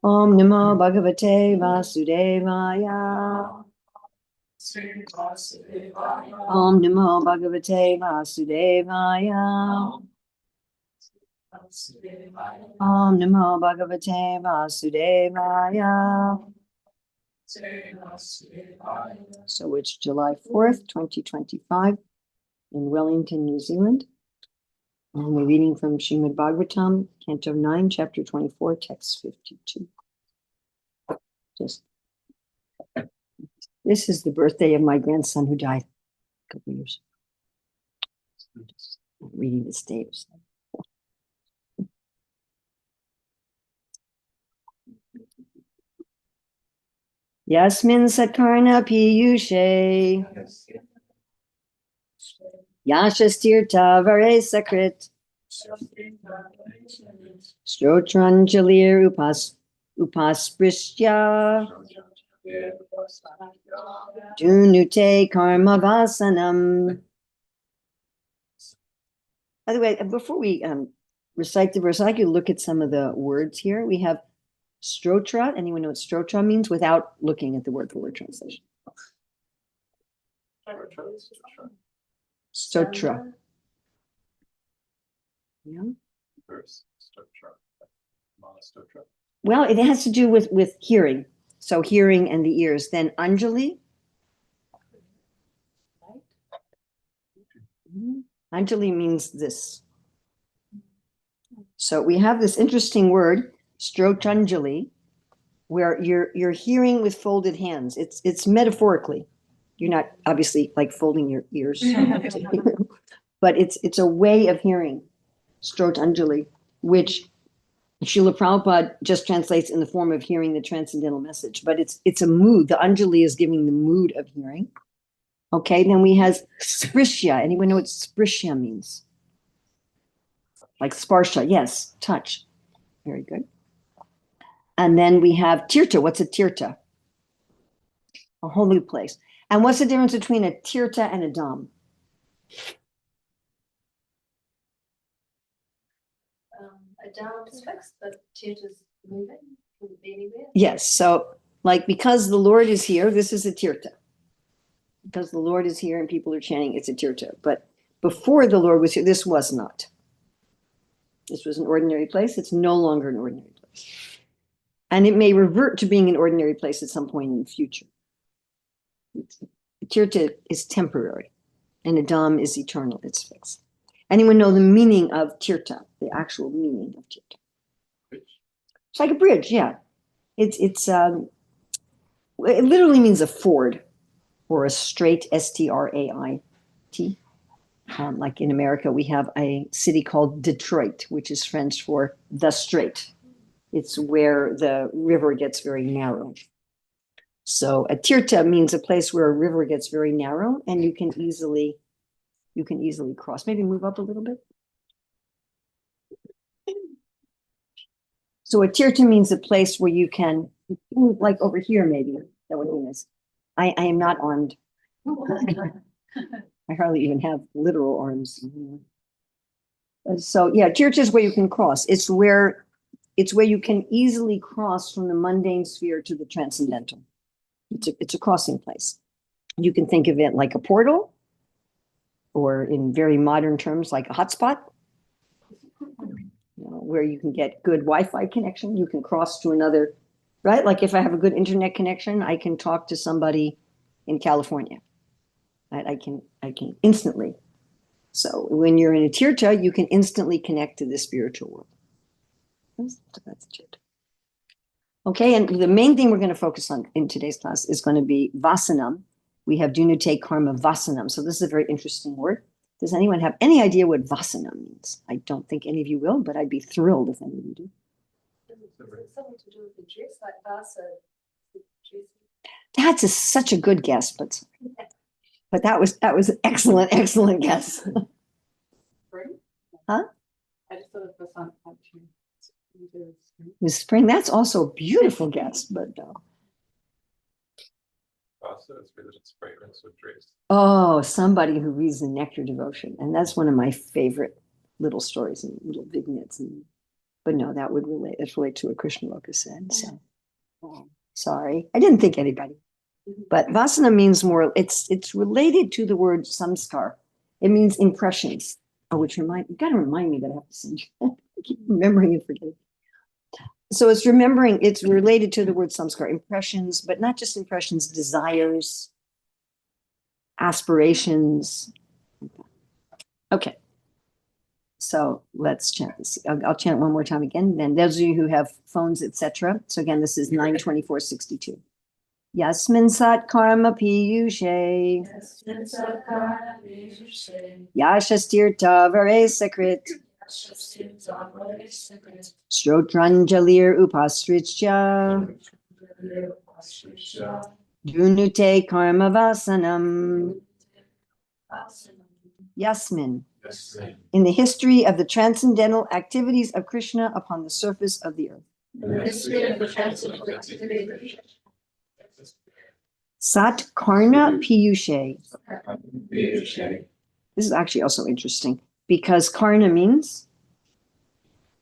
Om Namo Bhagavate Vasudevaya. Om Namo Bhagavate Vasudevaya. Om Namo Bhagavate Vasudevaya. So it's July 4th, 2025 in Wellington, New Zealand. And we're reading from Śrīmad-Bhāgavatam, Canto 9, Chapter 24, Text 52. This is the birthday of my grandson who died a couple years ago. I'm reading this date. Yasmin Satkarna Piyushe Yashastirta Vare Sakrit Strotranjalir Upasprisya Dunute Karma Vasanam. By the way, before we recite the verse, I could look at some of the words here. We have Strotra. Anyone know what Strotra means without looking at the word translation? Stotra. Yeah. Well, it has to do with hearing. So hearing and the ears. Then Anjali. Anjali means this. So we have this interesting word, Strotranjali, where you're hearing with folded hands. It's metaphorically. You're not obviously like folding your ears, but it's a way of hearing, Strotranjali, which Srila Prabhupada just translates in the form of hearing the transcendental message. But it's a mood. The Anjali is giving the mood of hearing. Okay, then we have Sprishya. Anyone know what Sprishya means? Like Sparsha, yes, touch. Very good. And then we have Tirtha. What's a Tirtha? A holy place. And what's the difference between a Tirtha and a Dham? A Dham is fixed, but Tirtha is moving. Can it be anywhere? Yes, so like because the Lord is here, this is a Tirtha. Because the Lord is here and people are chanting, it's a Tirtha. But before the Lord was here, this was not. This was an ordinary place. It's no longer an ordinary place. And it may revert to being an ordinary place at some point in the future. Tirtha is temporary, and a Dham is eternal. It's fixed. Anyone know the meaning of Tirtha? The actual meaning of Tirtha? It's like a bridge, yeah. It literally means a ford or a strait, Strait. Like in America, we have a city called Detroit, which is French for the strait. It's where the river gets very narrow. So a tirtha means a place where a river gets very narrow and you can easily cross. Maybe move up a little bit. So a tirtha means a place where you can, like over here maybe. That would be nice. I am not armed. I hardly even have literal arms. So yeah, tirtha is where you can cross. It's where you can easily cross from the mundane sphere to the transcendental. It's a crossing place. You can think of it like a portal, or in very modern terms, like a hotspot, where you can get good Wi-Fi connection. You can cross to another, right? Like if I have a good internet connection, I can talk to somebody in California. Right? I can instantly. So when you're in a tirtha, you can instantly connect to the spiritual world. That's tirtha. Okay, and the main thing we're going to focus on in today's class is going to be vasanam. We have dunute karma vasanam. So this is a very interesting word. Does anyone have any idea what vasanam means? I don't think any of you will, but I'd be thrilled if any of you do. Something to do with the dress, like Vasa. That's such a good guess, but that was an excellent guess. Spring? Huh? I just thought it was on actually. With spring, that's also a beautiful guess, but no. Oh, somebody who reads the Nectar Devotion, and that's one of my favorite little stories and little vignettes. And But no, that's relate to what Krishna Loka said. So sorry. I didn't think anybody. But vasana means more, it's related to the word samskar. It means impressions. Oh, you gotta remind me that I have to send you. I keep remembering and forgetting. So it's related to the word samskar, impressions, but not just impressions, desires, aspirations. Okay. So let's chant this. I'll chant one more time again. Then those of you who have phones, etc. So again, this is 92462. Yasmin sat karma piyushe. Yashastirta vare sakrit. Strotranjalir upastrichya. Dunute karma vasanam. Yasmin. In the history of the transcendental activities of Krishna upon the surface of the earth. Sat Karna Piyushe. This is actually also interesting because Karna means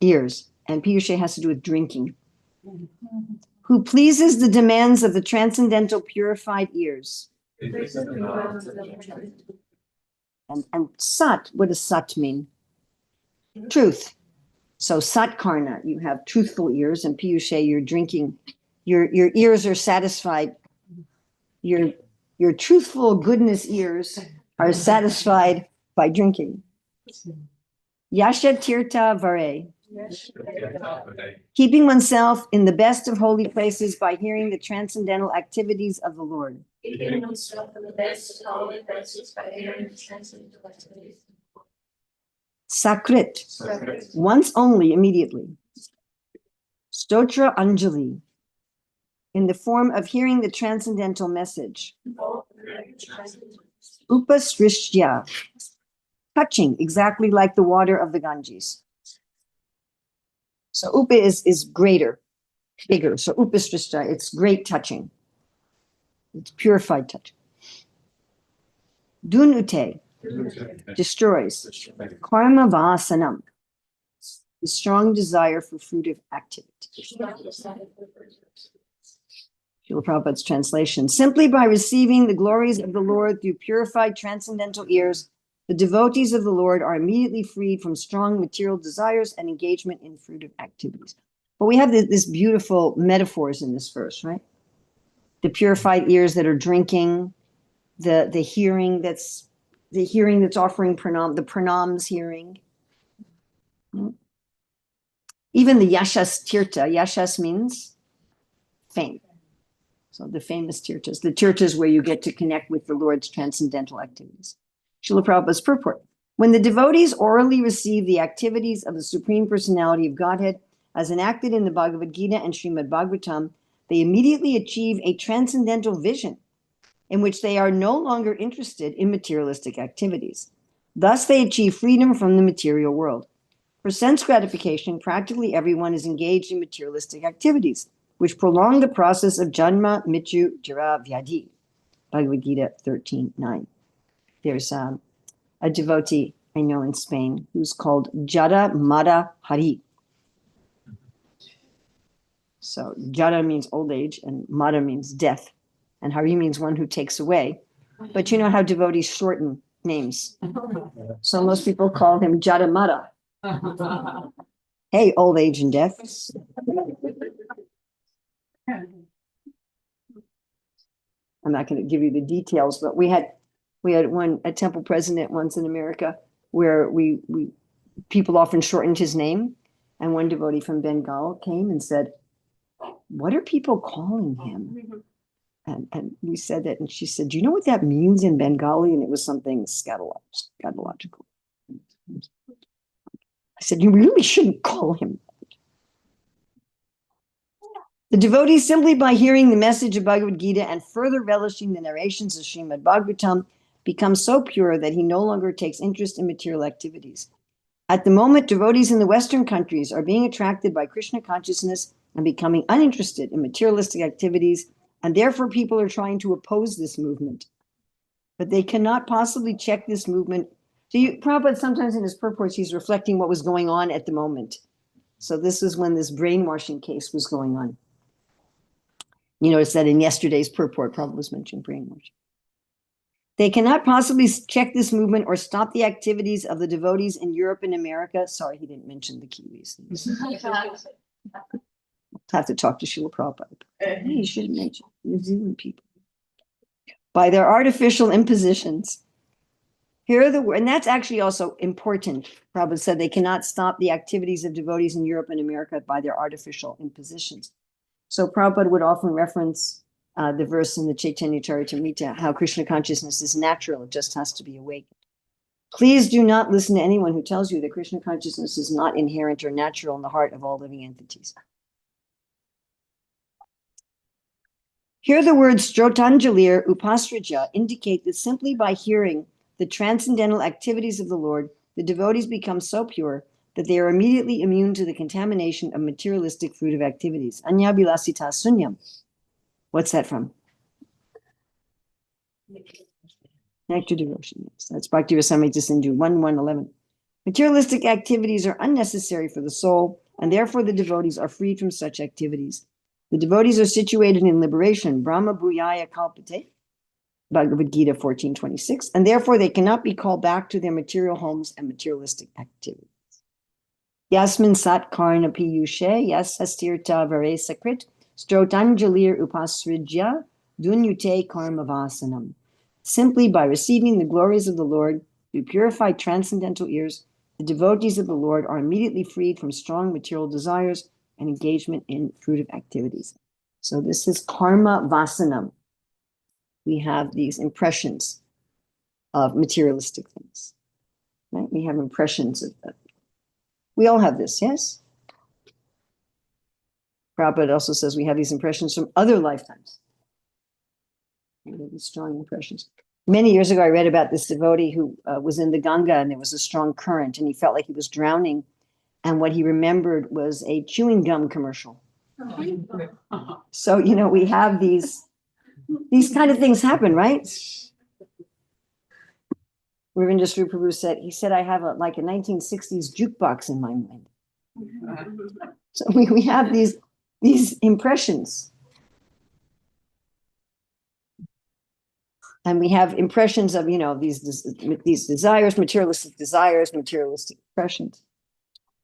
ears and Piyushe has to do with drinking. Who pleases the demands of the transcendental purified ears. And Sat, what does Sat mean? Truth. So Sat Karna, you have truthful ears, and Piyushe, you're drinking. Your ears are satisfied. Your truthful goodness ears are satisfied by drinking. Yasha Tirta Vare. Keeping oneself in the best of holy places by hearing the transcendental activities of the Lord. Keeping oneself in the best of holy places by hearing the transcendental activities. Sakrit. Once only, immediately. Stotra Anjali. In the form of hearing the transcendental message. Upasrishtya, touching exactly like the water of the Ganges. So upa is greater, bigger. So upasrishtya, it's great touching. It's purified touch. Dunute, destroys. Karma vasanam, the strong desire for fruitive activity. Srila Prabhupada's translation. Simply by receiving the glories of the Lord through purified transcendental ears, the devotees of the Lord are immediately freed from strong material desires and engagement in fruitive activities. But we have this beautiful metaphors in this verse, right? The purified ears that are drinking, the hearing that's offering pranam, the pranams hearing. Even the yashas tirta, yashas means fame. So the famous tirtas where you get to connect with the Lord's transcendental activities. Srila Prabhupada's purport. When the devotees orally receive the activities of the Supreme Personality of Godhead as enacted in the Bhagavad Gita and Śrīmad-Bhāgavatam, they immediately achieve a transcendental vision in which they are no longer interested in materialistic activities. Thus, they achieve freedom from the material world. For sense gratification, practically everyone is engaged in materialistic activities, which prolong the process of janma, mityu, jara, vyadhi. Bhagavad Gita 13:9. There's a devotee I know in Spain who's called Jada Mada Hari. So Jada means old age and Mada means death. And Hari means one who takes away. But you know how devotees shorten names. So most people call him Jada Mada. Hey, old age and death. I'm not going to give you the details, but we had a temple president once in America where people often shortened his name. And one devotee from Bengal came and said, "What are people calling him?" And we said that, and she said, "Do you know what that means in Bengali?" And it was something scatological. I said, "You really shouldn't call him." The devotees, simply by hearing the message of Bhagavad Gita and further relishing the narrations of Śrīmad-Bhāgavatam, become so pure that he no longer takes interest in material activities. At the moment, devotees in the Western countries are being attracted by Krishna consciousness and becoming uninterested in materialistic activities, and therefore people are trying to oppose this movement. But they cannot possibly check this movement. So Prabhupada, sometimes in his purports, he's reflecting what was going on at the moment. So this is when this brainwashing case was going on. You notice that in yesterday's purport, Prabhupada was mentioning brainwashing. They cannot possibly check this movement or stop the activities of the devotees in Europe and America. Sorry, he didn't mention the Kiwis. I'll have to talk to Srila Prabhupada. Hey, you should mention New Zealand people. By their artificial impositions. Here are the words, and that's actually also important. Prabhupada said they cannot stop the activities of devotees in Europe and America by their artificial impositions. So Prabhupada would often reference the verse in the Chaitanya Charitamrita, how Krishna consciousness is natural, it just has to be awakened. Please do not listen to anyone who tells you that Krishna consciousness is not inherent or natural in the heart of all living entities. Here the words Strotanjalir Upasraja indicate that simply by hearing the transcendental activities of the Lord, the devotees become so pure that they are immediately immune to the contamination of materialistic fruitive activities. Anyabilasita sunyam. What's that from? Nectar devotion. Yes, that's Bhakti Rasamrita Sindhu 1:111. Materialistic activities are unnecessary for the soul, and therefore the devotees are freed from such activities. The devotees are situated in liberation, Brahma Bhuyaya Kalpate, Bhagavad Gita 14:26, and therefore they cannot be called back to their material homes and materialistic activities. Yasmin Sat Karna Piyushe, Yas Hastirta Vare Sakrit, Strotanjalir Upasrijya, Dunyute Karma Vasanam. Simply by receiving the glories of the Lord through purified transcendental ears, the devotees of the Lord are immediately freed from strong material desires and engagement in fruitive activities. So this is karma vasanam. We have these impressions of materialistic things. Right? We have impressions of that. We all have this, yes? Prabhupada also says we have these impressions from other lifetimes. These strong impressions. Many years ago, I read about this devotee who was in the Ganga and there was a strong current and he felt like he was drowning. And what he remembered was a chewing gum commercial. So, we have these kind of things happen, right? Ravindra's Sri Prabhu said, I have a 1960s jukebox in my mind. So we have these impressions. And we have impressions of, these desires, materialistic impressions.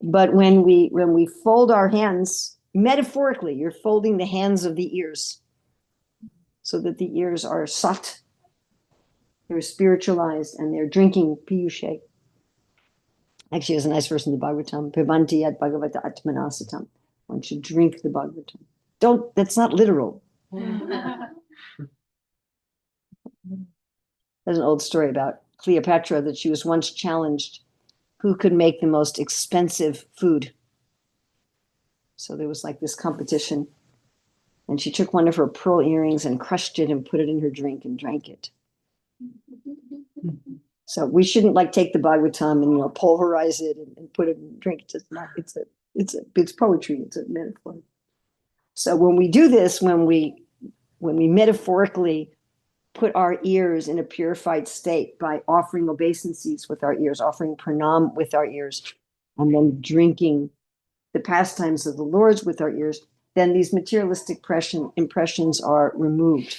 But when we fold our hands, metaphorically, you're folding the hands of the ears so that the ears are sat, they're spiritualized, and they're drinking piyushe. Actually, there's a nice verse in the Bhagavatam, Pibanti yad Bhagavata Atmanasatam. One should drink the Bhagavatam. That's not literal. There's an old story about Cleopatra that she was once challenged who could make the most expensive food. So there was this competition. And she took one of her pearl earrings and crushed it and put it in her drink and drank it. So we shouldn't take the Bhagavatam and pulverize it and put it in drink. It's poetry. It's a metaphor. So when we do this, when we metaphorically put our ears in a purified state by offering obeisances with our ears, offering pranam with our ears, and then drinking the pastimes of the Lord's with our ears, then these materialistic impressions are removed.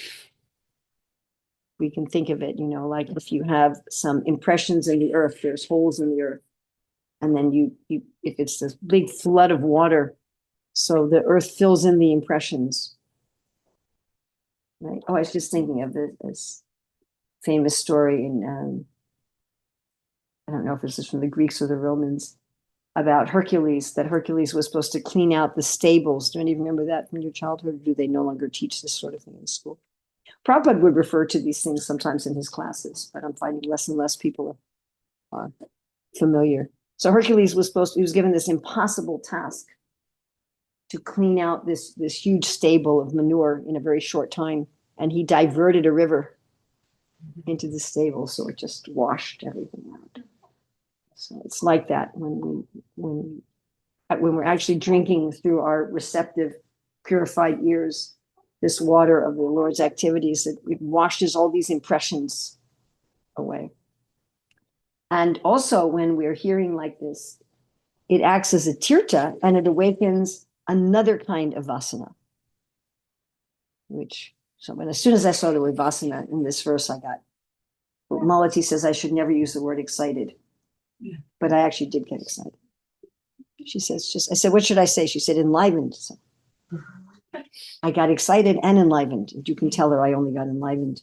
We can think of it, like if you have some impressions in the earth, there's holes in the earth. And then if it's this big flood of water, so the earth fills in the impressions. Right? Oh, I was just thinking of this famous story in, I don't know if this is from the Greeks or the Romans, about Hercules, that Hercules was supposed to clean out the stables. Do any of you remember that from your childhood? Or do they no longer teach this sort of thing in school? Prabhupada would refer to these things sometimes in his classes, but I'm finding less and less people are familiar. So Hercules was given this impossible task to clean out this huge stable of manure in a very short time. And he diverted a river into the stable, so it just washed everything out. So it's like that when we're actually drinking through our receptive, purified ears, this water of the Lord's activities, it washes all these impressions away. And also when we're hearing like this, it acts as a tirtha and it awakens another kind of vasana. As soon as I saw the word vasana in this verse, I got, Malati says I should never use the word excited, but I actually did get excited. She says, I said, what should I say? She said, enlivened. So I got excited and enlivened. You can tell her I only got enlivened.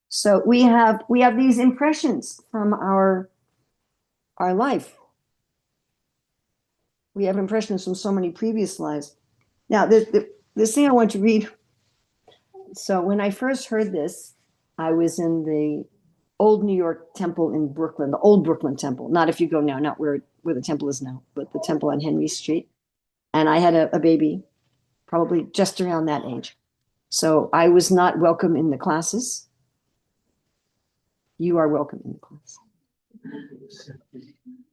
So we have these impressions from our life. We have impressions from so many previous lives. Now, this thing I want to read. So when I first heard this, I was in the old New York temple in Brooklyn, the old Brooklyn temple. Not if you go now, not where the temple is now, but the temple on Henry Street. And I had a baby, probably just around that age. So I was not welcome in the classes. You are welcome in the class.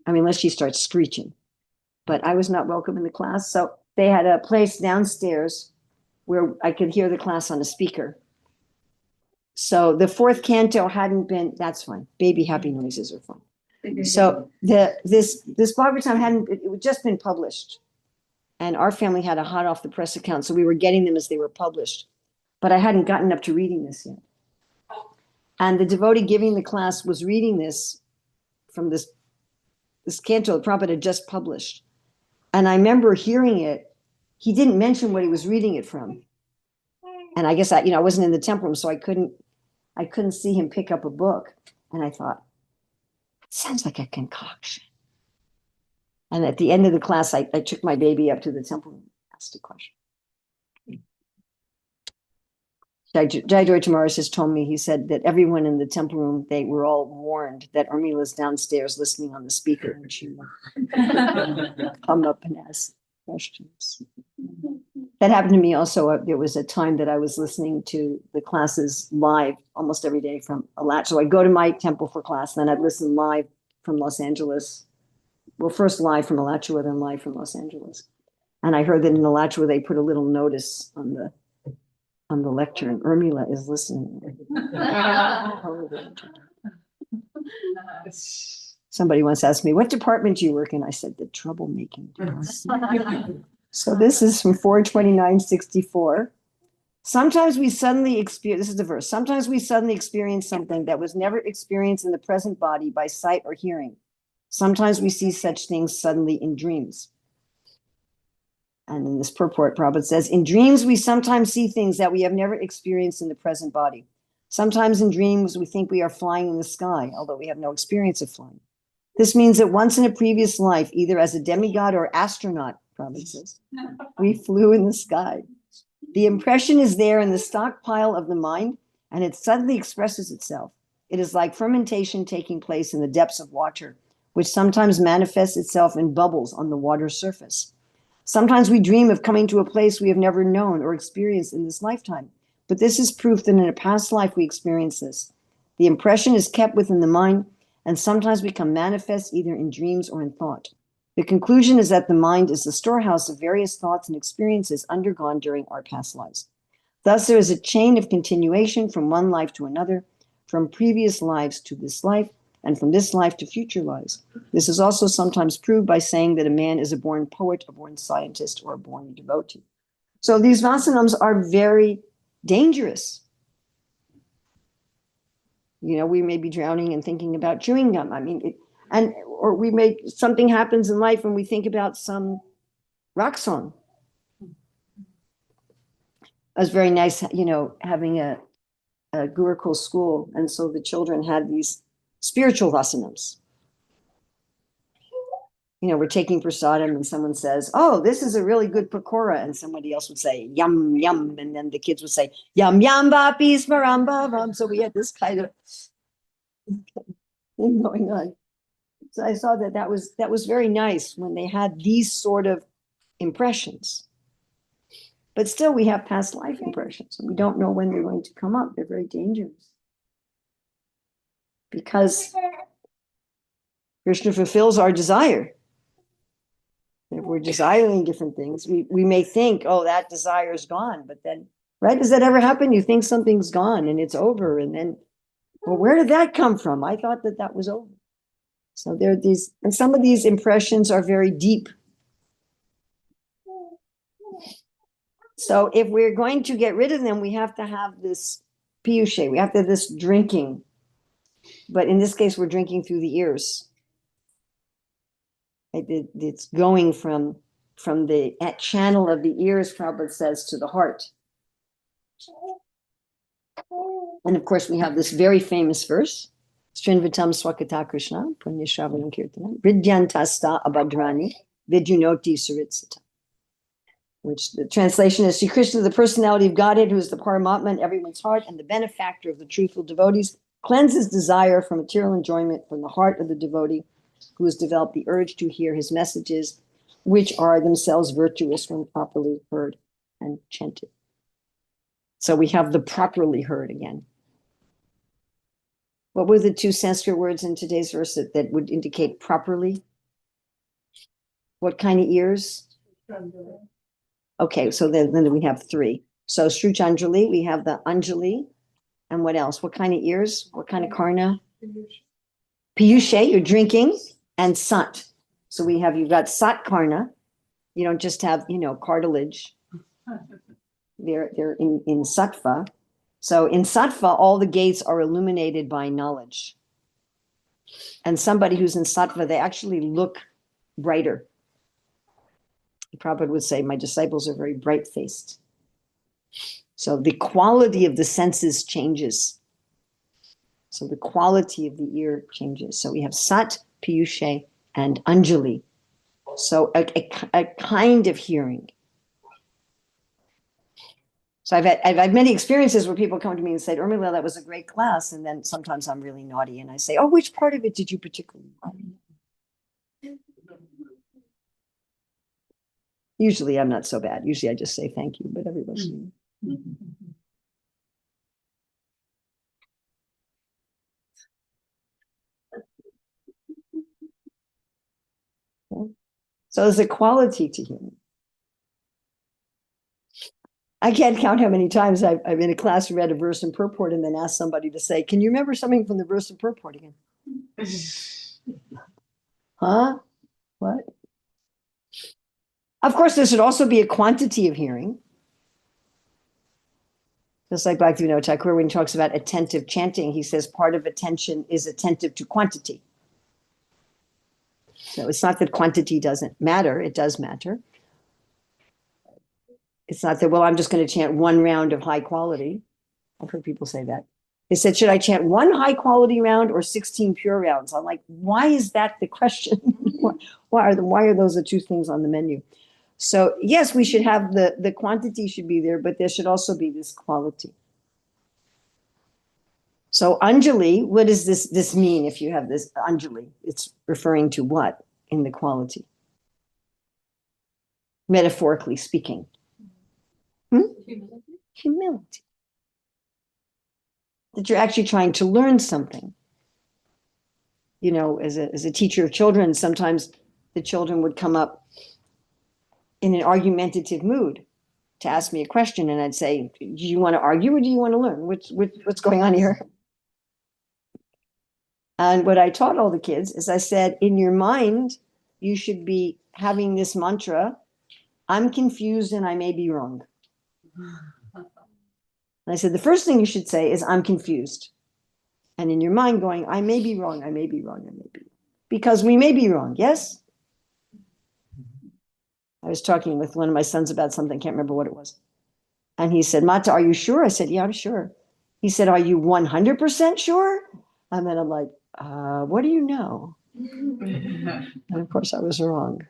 I mean, unless she starts screeching. But I was not welcome in the class. So they had a place downstairs where I could hear the class on a speaker. So the fourth canto hadn't been, that's fine. Baby happy noises are fine. So this Bhagavatam it had just been published. And our family had a hot off the press account. So we were getting them as they were published. But I hadn't gotten up to reading this yet. And the devotee giving the class was reading this from this canto the Prabhupada had just published. And I remember hearing it. He didn't mention what he was reading it from. And I guess I wasn't in the temple room, so I couldn't see him pick up a book. And I thought, it sounds like a concoction. And at the end of the class, I took my baby up to the temple room and asked a question. Jayadurya Maharaj has told me, he said that everyone in the temple room, they were all warned that Urmila's downstairs listening on the speaker and she would come up and ask questions. That happened to me also. There was a time that I was listening to the classes live almost every day from Alachua. So I'd go to my temple for class, then I'd listen live from Los Angeles. Well, first live from Alachua, then live from Los Angeles. And I heard that in Alachua, they put a little notice on the lectern, Urmila is listening. Somebody once asked me, what department do you work in? I said, the troublemaking department. So this is from 429:64. Sometimes we suddenly experience, this is the verse, sometimes we suddenly experience something that was never experienced in the present body by sight or hearing. Sometimes we see such things suddenly in dreams. And in this purport, Prabhupada says, in dreams, we sometimes see things that we have never experienced in the present body. Sometimes in dreams, we think we are flying in the sky, although we have no experience of flying. This means that once in a previous life, either as a demigod or astronaut, Prabhupada says, we flew in the sky. The impression is there in the stockpile of the mind, and it suddenly expresses itself. It is like fermentation taking place in the depths of water, which sometimes manifests itself in bubbles on the water's surface. Sometimes we dream of coming to a place we have never known or experienced in this lifetime, but this is proof that in a past life we experienced this. The impression is kept within the mind and sometimes become manifest either in dreams or in thought. The conclusion is that the mind is the storehouse of various thoughts and experiences undergone during our past lives. Thus, there is a chain of continuation from one life to another, from previous lives to this life, and from this life to future lives. This is also sometimes proved by saying that a man is a born poet, a born scientist, or a born devotee. So these vasanams are very dangerous. We may be drowning and thinking about chewing gum. Or something happens in life and we think about some rock song. It was very nice, having a Gurukul school. And so the children had these spiritual vasanams. We're taking prasadam and someone says, oh, this is a really good pakora. And somebody else would say, yum, yum. And then the kids would say, yum, yum, vapi smaram bhavam. So we had this kind of thing going on. So I saw that was very nice when they had these sort of impressions. But still, we have past life impressions. And we don't know when they're going to come up. They're very dangerous. Because Krishna fulfills our desire. If we're desiring different things, we may think, oh, that desire is gone. But then, right? Does that ever happen? You think something's gone and it's over. And then, well, where did that come from? I thought that was over. So there are these, and some of these impressions are very deep. So if we're going to get rid of them, we have to have this piyushe, we have to have this drinking. But in this case, we're drinking through the ears. It's going from the channel of the ears, Prabhupada says, to the heart. And of course, we have this very famous verse, Srinvatam Swakata Krishna, Punya Shravanam Kirtanam, Vidyantasta Abhadrani, Vidyunoti Saritsata. Which the translation is, Sri Krishna, the personality of Godhead, who is the Paramatma in everyone's heart and the benefactor of the truthful devotees, cleanses desire for material enjoyment from the heart of the devotee who has developed the urge to hear his messages, which are themselves virtuous when properly heard and chanted. So we have the properly heard again. What were the two Sanskrit words in today's verse that would indicate properly? What kind of ears? Okay, so then we have three. So Shruchanjali, we have the Anjali, and what else? What kind of ears? What kind of karna? Piyushe, you're drinking, and Sat. So you've got Sat karna. You don't just have, cartilage. They're in Sattva. So in Sattva, all the gates are illuminated by knowledge. And somebody who's in Sattva, they actually look brighter. Prabhupada would say, my disciples are very bright-faced. So the quality of the senses changes. So the quality of the ear changes. So we have Sat, Piyushe, and Anjali. So a kind of hearing. So I've had many experiences where people come to me and say, Urmila, that was a great class. And then sometimes I'm really naughty and I say, oh, which part of it did you particularly like? Usually I'm not so bad. Usually I just say thank you, but everybody's. So there's a quality to hearing. I can't count how many times I've in a class read a verse in purport and then asked somebody to say, can you remember something from the verse in purport again? Huh? What? Of course, there should also be a quantity of hearing. Just like Bhaktivinoda Thakur, when he talks about attentive chanting, he says part of attention is attentive to quantity. So it's not that quantity doesn't matter, it does matter. It's not that, well, I'm just going to chant one round of high quality. I've heard people say that. They said, should I chant one high quality round or 16 pure rounds? I'm like, why is that the question? why are those the two things on the menu? So yes, we should have the quantity should be there, but there should also be this quality. So Anjali, what does this mean if you have this Anjali? It's referring to what in the quality? Metaphorically speaking. Humility. That you're actually trying to learn something. As a teacher of children, sometimes the children would come up in an argumentative mood to ask me a question, and I'd say, do you want to argue or do you want to learn? What's going on here? And what I taught all the kids is I said, in your mind, you should be having this mantra, I'm confused and I may be wrong. And I said, the first thing you should say is, I'm confused. And in your mind going, I may be wrong, I may be wrong, I may be. Because we may be wrong, yes? I was talking with one of my sons about something, can't remember what it was. And he said, Mata, are you sure? I said, yeah, I'm sure. He said, are you 100% sure? And then I'm like, what do you know? And of course I was wrong.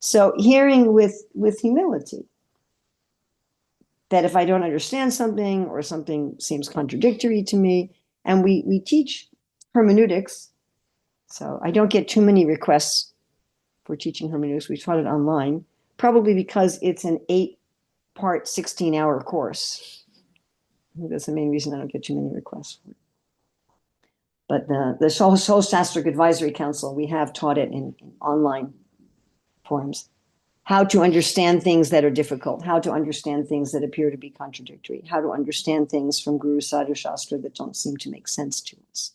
So hearing with humility, that if I don't understand something or something seems contradictory to me, and we teach hermeneutics, so I don't get too many requests for teaching hermeneutics. We taught it online, probably because it's an 8-part, 16-hour course. I think that's the main reason I don't get too many requests for it. But the Soul Shastric Advisory Council, we have taught it in online forums. How to understand things that are difficult, how to understand things that appear to be contradictory, how to understand things from Guru Sadhu Shastra that don't seem to make sense to us.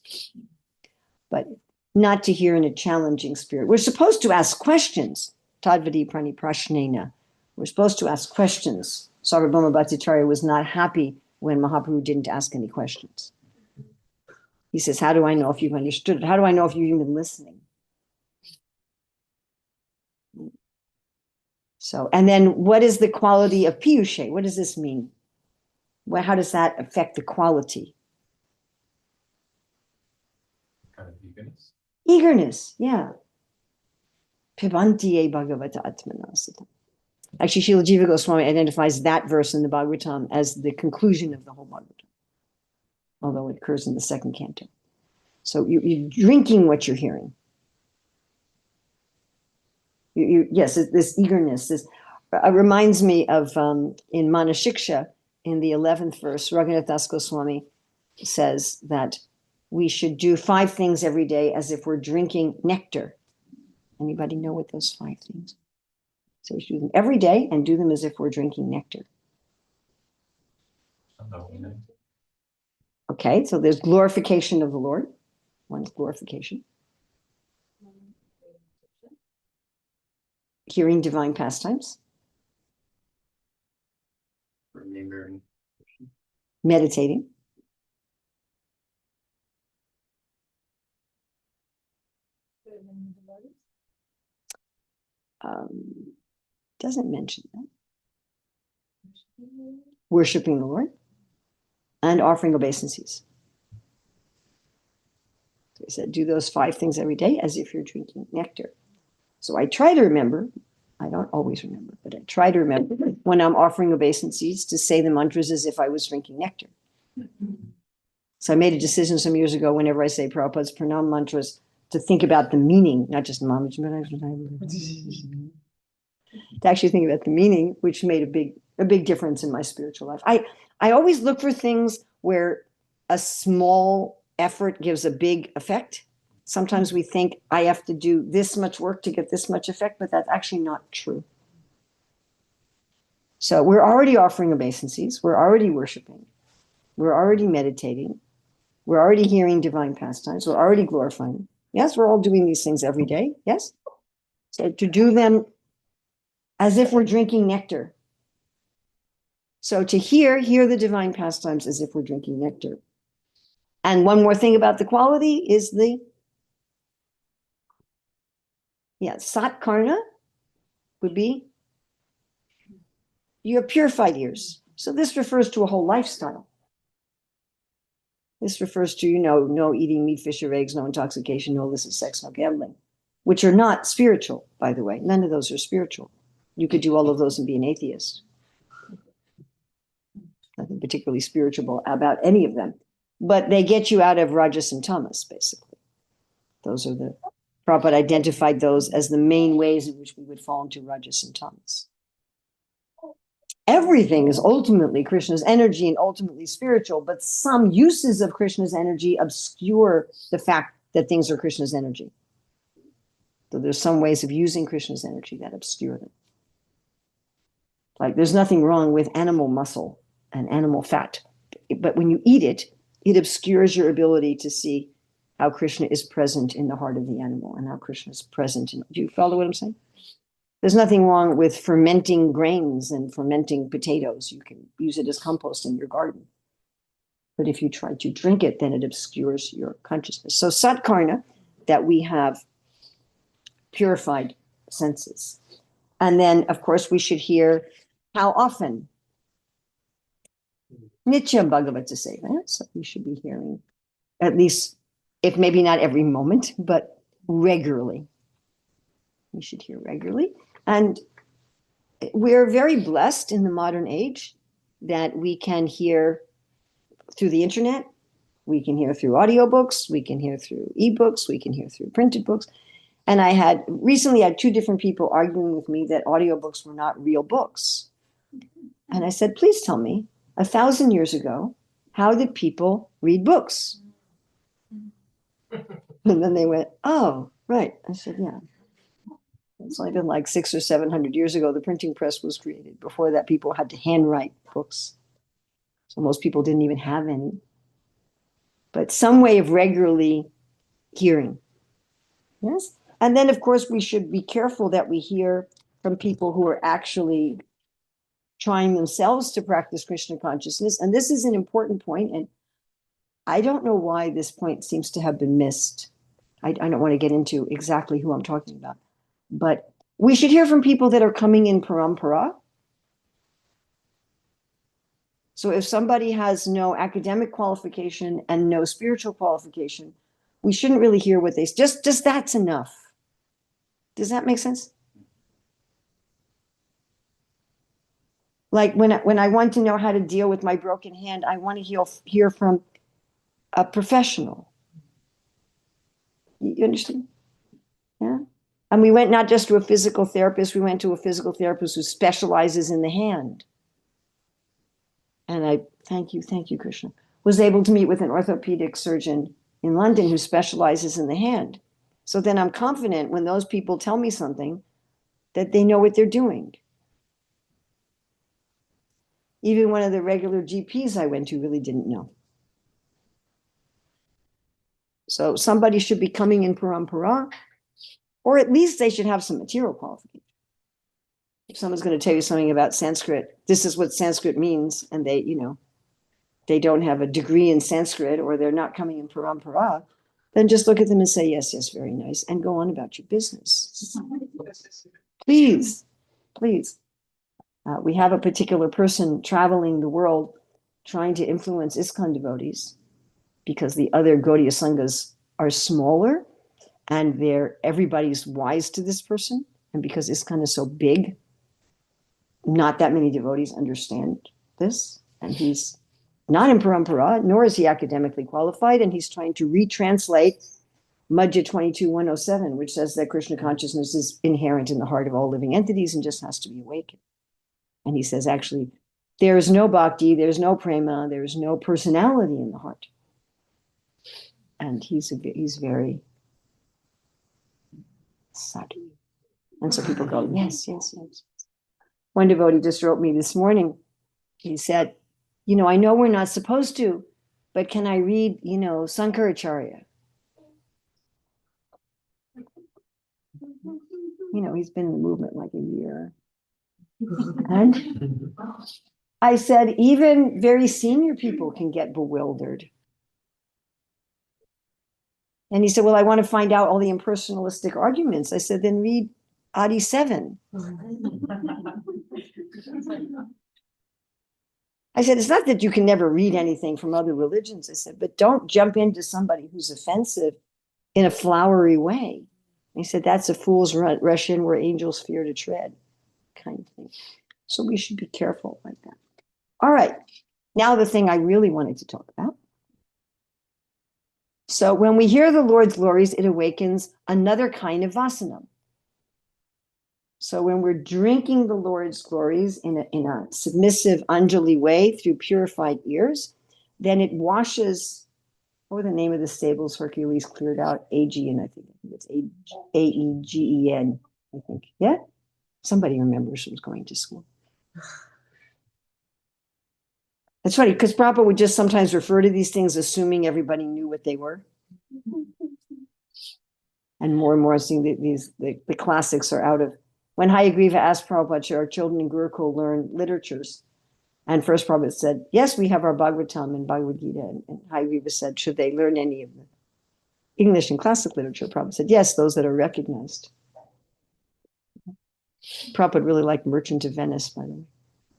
But not to hear in a challenging spirit. We're supposed to ask questions. Tadvadi prani prashnena. We're supposed to ask questions. Sarvabhauma Bhattacharya was not happy when Mahaprabhu didn't ask any questions. He says, how do I know if you've understood it? How do I know if you've even been listening? So, and then what is the quality of piyushe? What does this mean? Well, how does that affect the quality? Kind of eagerness. Eagerness, yeah. Pibantiye Bhagavata Atmanasita. Actually, Srila Jiva Goswami identifies that verse in the Bhagavatam as the conclusion of the whole Bhagavatam, although it occurs in the second canto. So you're drinking what you're hearing. Yes, this eagerness. This reminds me of in Manashiksha, in the 11th verse, Raghunath Das Goswami says that we should do 5 things every day as if we're drinking nectar. Anybody know what those 5 things? So we should do them every day and do them as if we're drinking nectar. Okay, so there's glorification of the Lord. One's glorification. Hearing divine pastimes. Remembering. Meditating. Doesn't mention that. Worshipping the Lord and offering obeisances. So he said, do those 5 things every day as if you're drinking nectar. So I try to remember, I don't always remember, but I try to remember when I'm offering obeisances to say the mantras as if I was drinking nectar. So I made a decision some years ago, whenever I say Prabhupada's pranam mantras, to think about the meaning, not just to actually think about the meaning, which made a big difference in my spiritual life. I always look for things where a small effort gives a big effect. Sometimes we think I have to do this much work to get this much effect, but that's actually not true. So we're already offering obeisances, we're already worshiping, we're already meditating, we're already hearing divine pastimes, we're already glorifying. Yes, we're all doing these things every day. Yes. So to do them as if we're drinking nectar. So to hear the divine pastimes as if we're drinking nectar. And one more thing about the quality is satkarna would be you have purified ears. So this refers to a whole lifestyle. This refers to, no eating meat, fish, or eggs, no intoxication, no illicit sex, no gambling, which are not spiritual, by the way. None of those are spiritual. You could do all of those and be an atheist. Nothing particularly spiritual about any of them. But they get you out of rajas and tamas, basically. Those are Prabhupada identified those as the main ways in which we would fall into rajas and tamas. Everything is ultimately Krishna's energy and ultimately spiritual, but some uses of Krishna's energy obscure the fact that things are Krishna's energy. So there's some ways of using Krishna's energy that obscure them. Like there's nothing wrong with animal muscle and animal fat, but when you eat it, it obscures your ability to see how Krishna is present in the heart of the animal and how Krishna is present in. Do you follow what I'm saying? There's nothing wrong with fermenting grains and fermenting potatoes. You can use it as compost in your garden. But if you try to drink it, then it obscures your consciousness. So satkarna, that we have purified senses. And then, of course, we should hear how often. Nitya Bhagavata Seva. So we should be hearing at least, if maybe not every moment, but regularly. We should hear regularly. And we're very blessed in the modern age that we can hear through the internet, we can hear through audiobooks, we can hear through ebooks, we can hear through printed books. And I had recently had 2 different people arguing with me that audiobooks were not real books. And I said, please tell me, 1,000 years ago, how did people read books? And then they went, oh, right. I said, yeah. It's only been like 600 or 700 years ago, the printing press was created. Before that, people had to handwrite books. So most people didn't even have any. But some way of regularly hearing Yes. And then, of course, we should be careful that we hear from people who are actually trying themselves to practice Krishna consciousness. And this is an important point, and I don't know why this point seems to have been missed. I don't want to get into exactly who I'm talking about, but we should hear from people that are coming in parampara. So if somebody has no academic qualification and no spiritual qualification, we shouldn't really hear what they just that's enough. Does that make sense? Like when I want to know how to deal with my broken hand, I want to hear from a professional. You understand? Yeah. And we went not just to a physical therapist, we went to a physical therapist who specializes in the hand. And I thank you, Krishna, was able to meet with an orthopedic surgeon in London who specializes in the hand. So then I'm confident when those people tell me something that they know what they're doing. Even one of the regular GPs I went to really didn't know. So somebody should be coming in parampara, or at least they should have some material qualification. If someone's going to tell you something about Sanskrit, this is what Sanskrit means, and they don't have a degree in Sanskrit, or they're not coming in parampara, then just look at them and say, yes, very nice, and go on about your business. Please. We have a particular person traveling the world trying to influence ISKCON devotees because the other Gaudiya Sanghas are smaller and everybody's wise to this person. And because ISKCON is so big, not that many devotees understand this. And he's not in parampara, nor is he academically qualified. And he's trying to retranslate Madhya 22-107, which says that Krishna consciousness is inherent in the heart of all living entities and just has to be awakened. And he says, actually, there is no bhakti, there's no prema, there's no personality in the heart. And he's very sadhu. And so people go, yes. One devotee just wrote me this morning. He said, I know we're not supposed to, but can I read, Sankaracharya? He's been in the movement like a year. And I said, even very senior people can get bewildered. And he said, well, I want to find out all the impersonalistic arguments. I said, then read Adi 7. I said, it's not that you can never read anything from other religions. I said, but don't jump into somebody who's offensive in a flowery way. He said, that's a fool's rush in where angels fear to tread, kind of thing. So we should be careful like that. All right. Now the thing I really wanted to talk about. So when we hear the Lord's glories, it awakens another kind of vasana. So when we're drinking the Lord's glories in a submissive Anjali way through purified ears, then it washes, what were the name of the stables Hercules cleared out? Aegean, I think it's Aegen, I think. Yeah? Somebody remembers who was going to school. That's funny, because Prabhupada would just sometimes refer to these things assuming everybody knew what they were. And more seeing the classics are out of. When Hayagriva asked Prabhupada, should our children in Gurukul learn literatures? And first Prabhupada said, yes, we have our Bhagavatam and Bhagavad Gita. And Hayagriva said, should they learn any of the English and classic literature? Prabhupada said, yes, those that are recognized. Prabhupada really liked Merchant of Venice, by the way.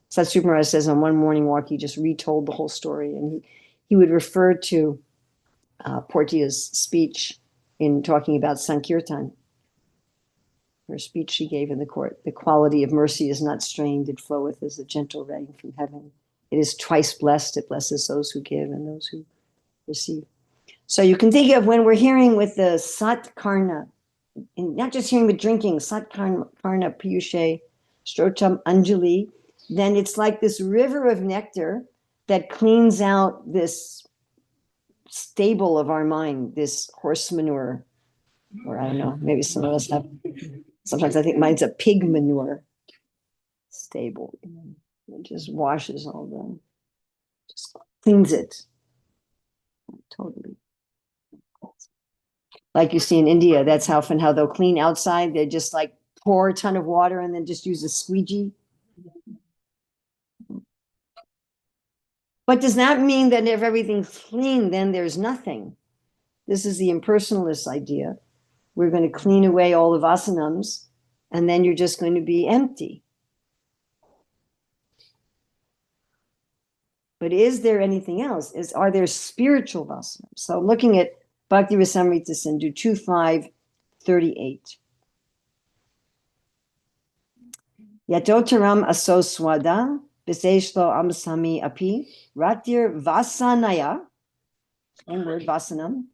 Satsuma Maharaj says on one morning walk, he just retold the whole story. And he would refer to Portia's speech in talking about Sankirtan. Her speech she gave in the court. The quality of mercy is not strained, it floweth as a gentle rain from heaven. It is twice blessed, it blesses those who give and those who receive. So you can think of when we're hearing with the Sat Karna, and not just hearing with drinking, Sat Karna Piyushe, Strocham Anjali, then it's like this river of nectar that cleans out this stable of our mind, this horse manure, or I don't know, maybe some of us have. Sometimes I think mine's a pig manure stable. It just washes just cleans it totally. Like you see in India, that's how often how they'll clean outside. They just like pour a ton of water and then just use a squeegee. But does that mean that if everything's clean, then there's nothing? This is the impersonalist idea. We're going to clean away all the vasanams, and then you're just going to be empty. But is there anything else? Are there spiritual vasanas? So looking at Bhakti Rasamrita Sindhu 2.5.38. Yatotaram asoswada biseshlo amsami api ratir vasanaya, one word vasanam,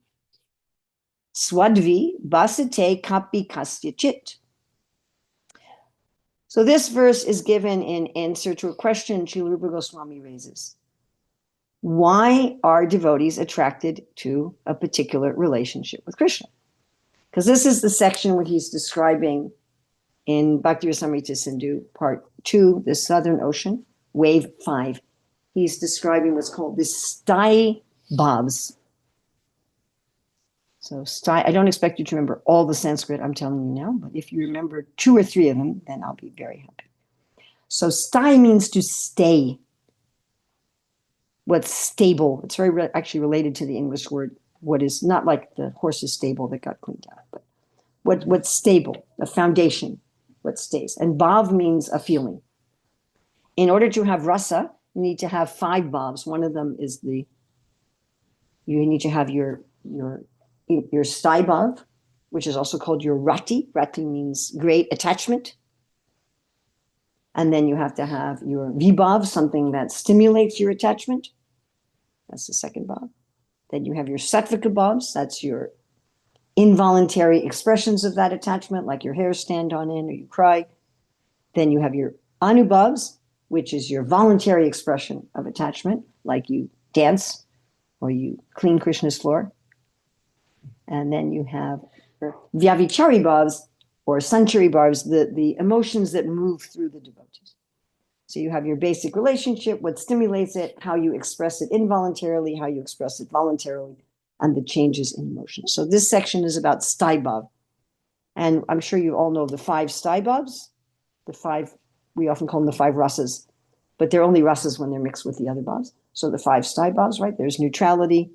swadvi basite kapi kastya chit. So this verse is given in answer to a question Srila Rupa Goswami raises. Why are devotees attracted to a particular relationship with Krishna? Because this is the section where he's describing in Bhakti Rasamrita Sindhu, part 2, the Southern Ocean, wave 5. He's describing what's called the stai bhavs. So stai, I don't expect you to remember all the Sanskrit I'm telling you now, but if you remember 2 or 3 of them, then I'll be very happy. So stai means to stay. What's stable. It's very actually related to the English word, what is not like the horse's stable that got cleaned out, but what's stable, a foundation, what stays. And bhav means a feeling. In order to have rasa, you need to have 5 bhavs. One of them is you need to have your stai bhav, which is also called your rati. Rati means great attachment. And then you have to have your vibhav, something that stimulates your attachment. That's the second bhav. Then you have your sattvika bhavs. That's your involuntary expressions of that attachment, like your hair stand on end or you cry. Then you have your anubhavs, which is your voluntary expression of attachment, like you dance or you clean Krishna's floor. And then you have your vyavichari bhavs or sanchari bhavs, the emotions that move through the devotees. So you have your basic relationship, what stimulates it, how you express it involuntarily, how you express it voluntarily, and the changes in emotion. So this section is about stai bhav. And I'm sure you all know the 5 stai bhavs. The 5, we often call them the 5 rasas, but they're only rasas when they're mixed with the other bhavs. So the 5 stai bhavs, right? There's neutrality,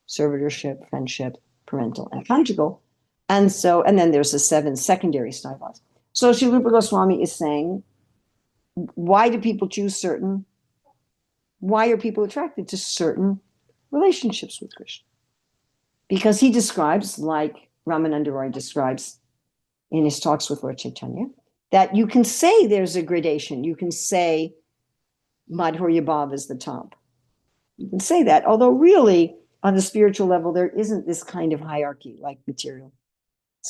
servitorship, friendship, parental, and conjugal. And then there's the 7 secondary stai bhavs. So Srila Rupa Goswami is saying, why are people attracted to certain relationships with Krishna? Because he describes, like Ramananda Roy describes in his talks with Lord Chaitanya, that you can say there's a gradation. You can say Madhurya Bhav is the top. You can say that, although really on the spiritual level, there isn't this kind of hierarchy like material.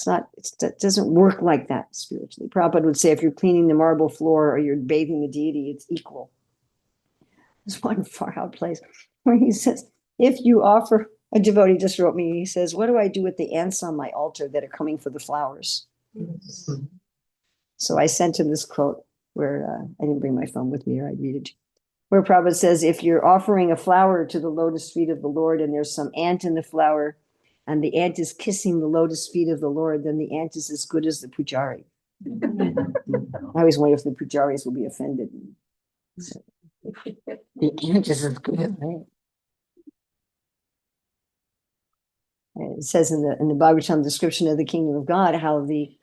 It doesn't work like that spiritually. Prabhupada would say if you're cleaning the marble floor or you're bathing the deity, it's equal. There's one far out place where he says, if you offer, a devotee just wrote me, he says, what do I do with the ants on my altar that are coming for the flowers? So I sent him this quote where I didn't bring my phone with me or I'd read it. Where Prabhupada says, if you're offering a flower to the lotus feet of the Lord and there's some ant in the flower, and the ant is kissing the lotus feet of the Lord, then the ant is as good as the pujari. I always wonder if the pujaris will be offended. So, the ant is as good as the ant. It says in the Bhagavatam description of the kingdom of God, how the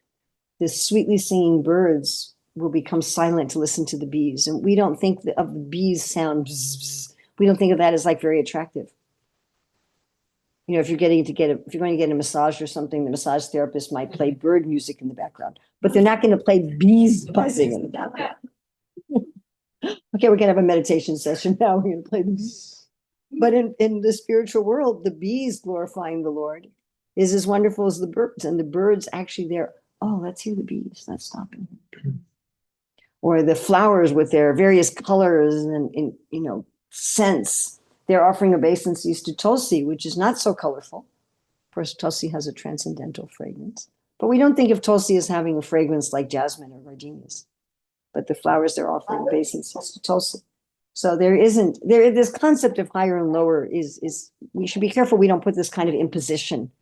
sweetly singing birds will become silent to listen to the bees. And we don't think of the bees sound, bzz, bzz. We don't think of that as like very attractive. You know, if you're going to get a massage or something, the massage therapist might play bird music in the background, but they're not going to play bees buzzing in the background. Okay, we're going to have a meditation session now. We're going to play the bees. But in the spiritual world, the bees glorifying the Lord is as wonderful as the birds. And the birds actually there, oh, let's hear the bees. Let's stop it. Or the flowers with their various colors and scents. They're offering obeisances to Tulsi, which is not so colorful. Of course, Tulsi has a transcendental fragrance. But we don't think of Tulsi as having a fragrance like jasmine or gardenias. But the flowers they're offering obeisances to Tulsi. So this concept of higher and lower is we should be careful we don't put this kind of imposition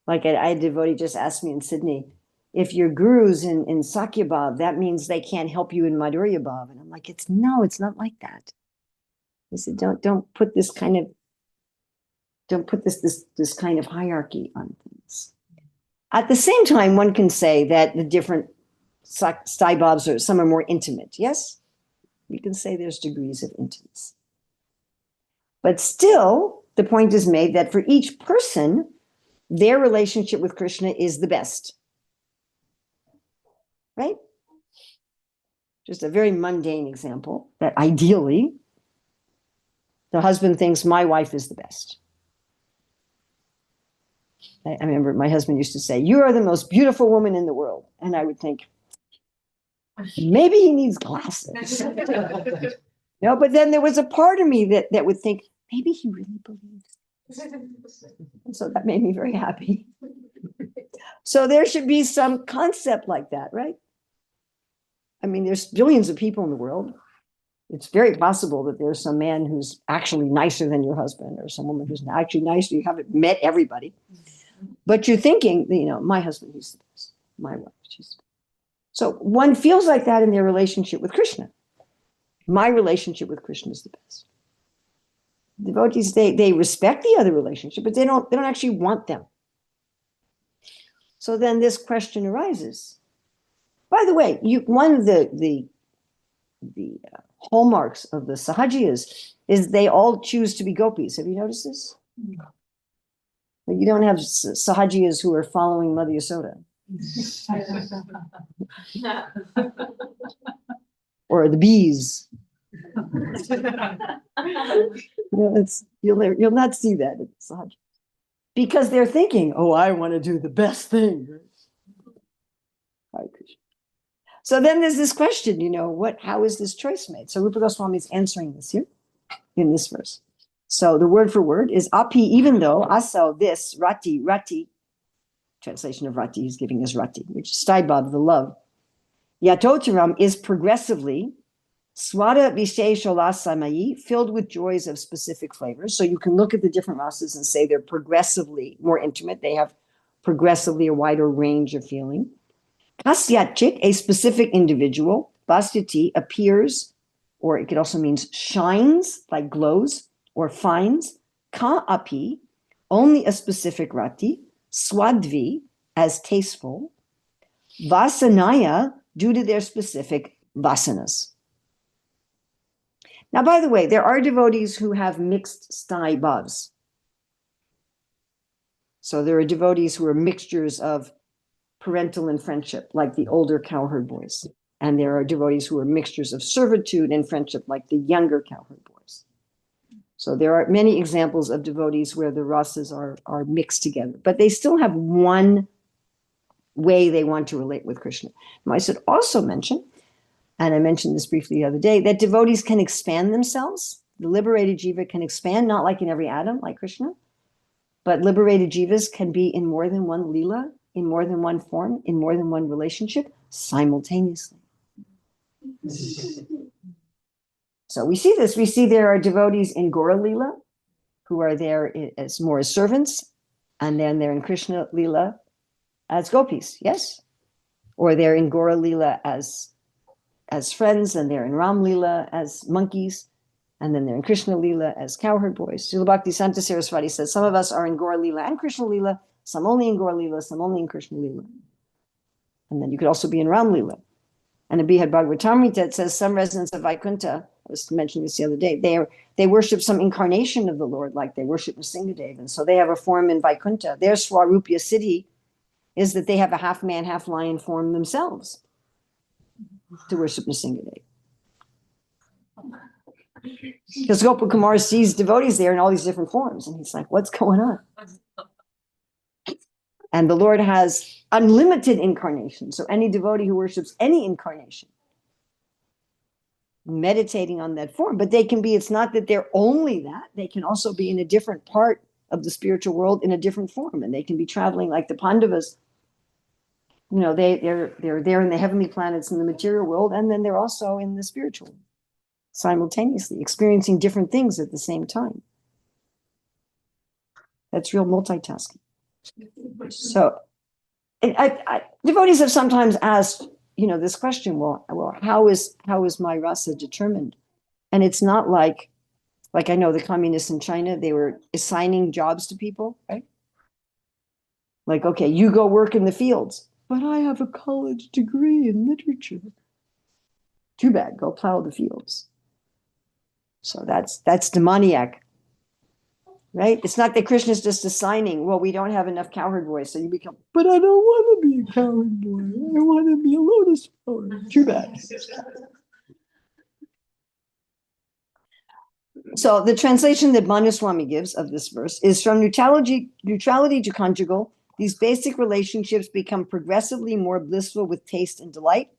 Like I had a devotee just asked me in Sydney, if your guru's in Sakyabhav, that means they can't help you in Madhurya Bhav. And I'm like, it's not like that. I said, don't put this kind of hierarchy on things. At the same time, one can say that the different Sai Bhavs are, some are more intimate. Yes, we can say there's degrees of intimacy. But still, the point is made that for each person, their relationship with Krishna is the best. Right? Just a very mundane example that ideally, the husband thinks my wife is the best. I remember my husband used to say, you are the most beautiful woman in the world. And I would think, maybe he needs glasses. No, but then there was a part of me that would think, maybe he really believes. And so that made me very happy. So there should be some concept like that, right? I mean, there's billions of people in the world. It's very possible that there's some man who's actually nicer than your husband, or some woman who's actually nicer. You haven't met everybody. But you're thinking, my husband, he's the best. My wife, she's the best. So one feels like that in their relationship with Krishna. My relationship with Krishna is the best. Devotees, they respect the other relationship, but they don't actually want them. So then this question arises. By the way, one of the hallmarks of the Sahajiyas is they all choose to be gopis. Have you noticed this? You don't have Sahajiyas who are following Mother Yasoda. Or the bees. You'll not see that in Sahaj. Because they're thinking, oh, I want to do the best thing. Hare Krishna. So then there's this question, how is this choice made? So Rupa Goswami is answering this here in this verse. So the word for word is api, even though, aso, this, rati, translation of rati, he's giving us rati, which is staibab, the love. Yatotaram is progressively, swada vishesholasamai, filled with joys of specific flavors. So you can look at the different rasas and say they're progressively more intimate. They have progressively a wider range of feeling. Kasyatchik, a specific individual, bastyati, appears, or it could also mean shines, like glows, or finds. Ka api, only a specific rati. Swadvi, as tasteful. Vasanaya, due to their specific vasanas. Now, by the way, there are devotees who have mixed stai bhavs. So there are devotees who are mixtures of parental and friendship, like the older cowherd boys. And there are devotees who are mixtures of servitude and friendship, like the younger cowherd boys. So there are many examples of devotees where the rasas are mixed together, but they still have one way they want to relate with Krishna. Now, I should also mention, and I mentioned this briefly the other day, that devotees can expand themselves. The liberated jiva can expand, not like in every atom, like Krishna, but liberated jivas can be in more than one lila, in more than one form, in more than one relationship, simultaneously. So we see this. We see there are devotees in Gora Lila who are there as more as servants, and then they're in Krishna Lila as gopis, yes? Or they're in Gora Lila as friends, and they're in Ram Lila as monkeys, and then they're in Krishna Lila as cowherd boys. Srila Bhakti Santa Saraswati says some of us are in Gora Lila and Krishna Lila, some only in Gora Lila, some only in Krishna Lila. And then you could also be in Ram Lila. And the Bihad Bhagavatamrita, it says some residents of Vaikuntha, I was mentioning this the other day, they worship some incarnation of the Lord, like they worship Nrsingadev. And so they have a form in Vaikuntha. Their Swarupya Siddhi is that they have a half man, half lion form themselves to worship Nrsingadev. Because Gopakumar sees devotees there in all these different forms. And he's like, what's going on? And the Lord has unlimited incarnation. So any devotee who worships any incarnation, meditating on that form, but they can be, it's not that they're only that, they can also be in a different part of the spiritual world in a different form. And they can be traveling like the Pandavas. They're there in the heavenly planets in the material world, and then they're also in the spiritual world, simultaneously experiencing different things at the same time. That's real multitasking. So devotees have sometimes asked, this question, well, how is my rasa determined? And it's not like I know the communists in China, they were assigning jobs to people, right? Like, okay, you go work in the fields, but I have a college degree in literature. Too bad, go plow the fields. So that's demoniac, right? It's not that Krishna is just assigning, well, we don't have enough cowherd boys, so you become, but I don't want to be a cowherd boy. I want to be a lotus flower. Too bad. So the translation that Manuswami gives of this verse is from neutrality to conjugal. These basic relationships become progressively more blissful with taste and delight,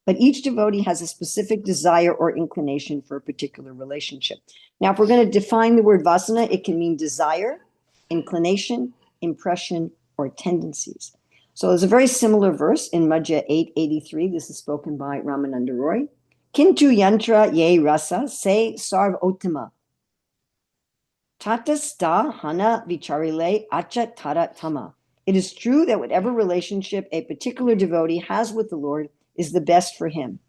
but each devotee has a specific desire or inclination for a particular relationship. Now, if we're going to define the word vasana, it can mean desire, inclination, impression, or tendencies. So there's a very similar verse in Madhya 8:83. This is spoken by Ramananda Roy. Kintu yantra ye rasa se sarv otama. Tata sta hana vicharile acha tara tama. It is true that whatever relationship a particular devotee has with the Lord is the best for him.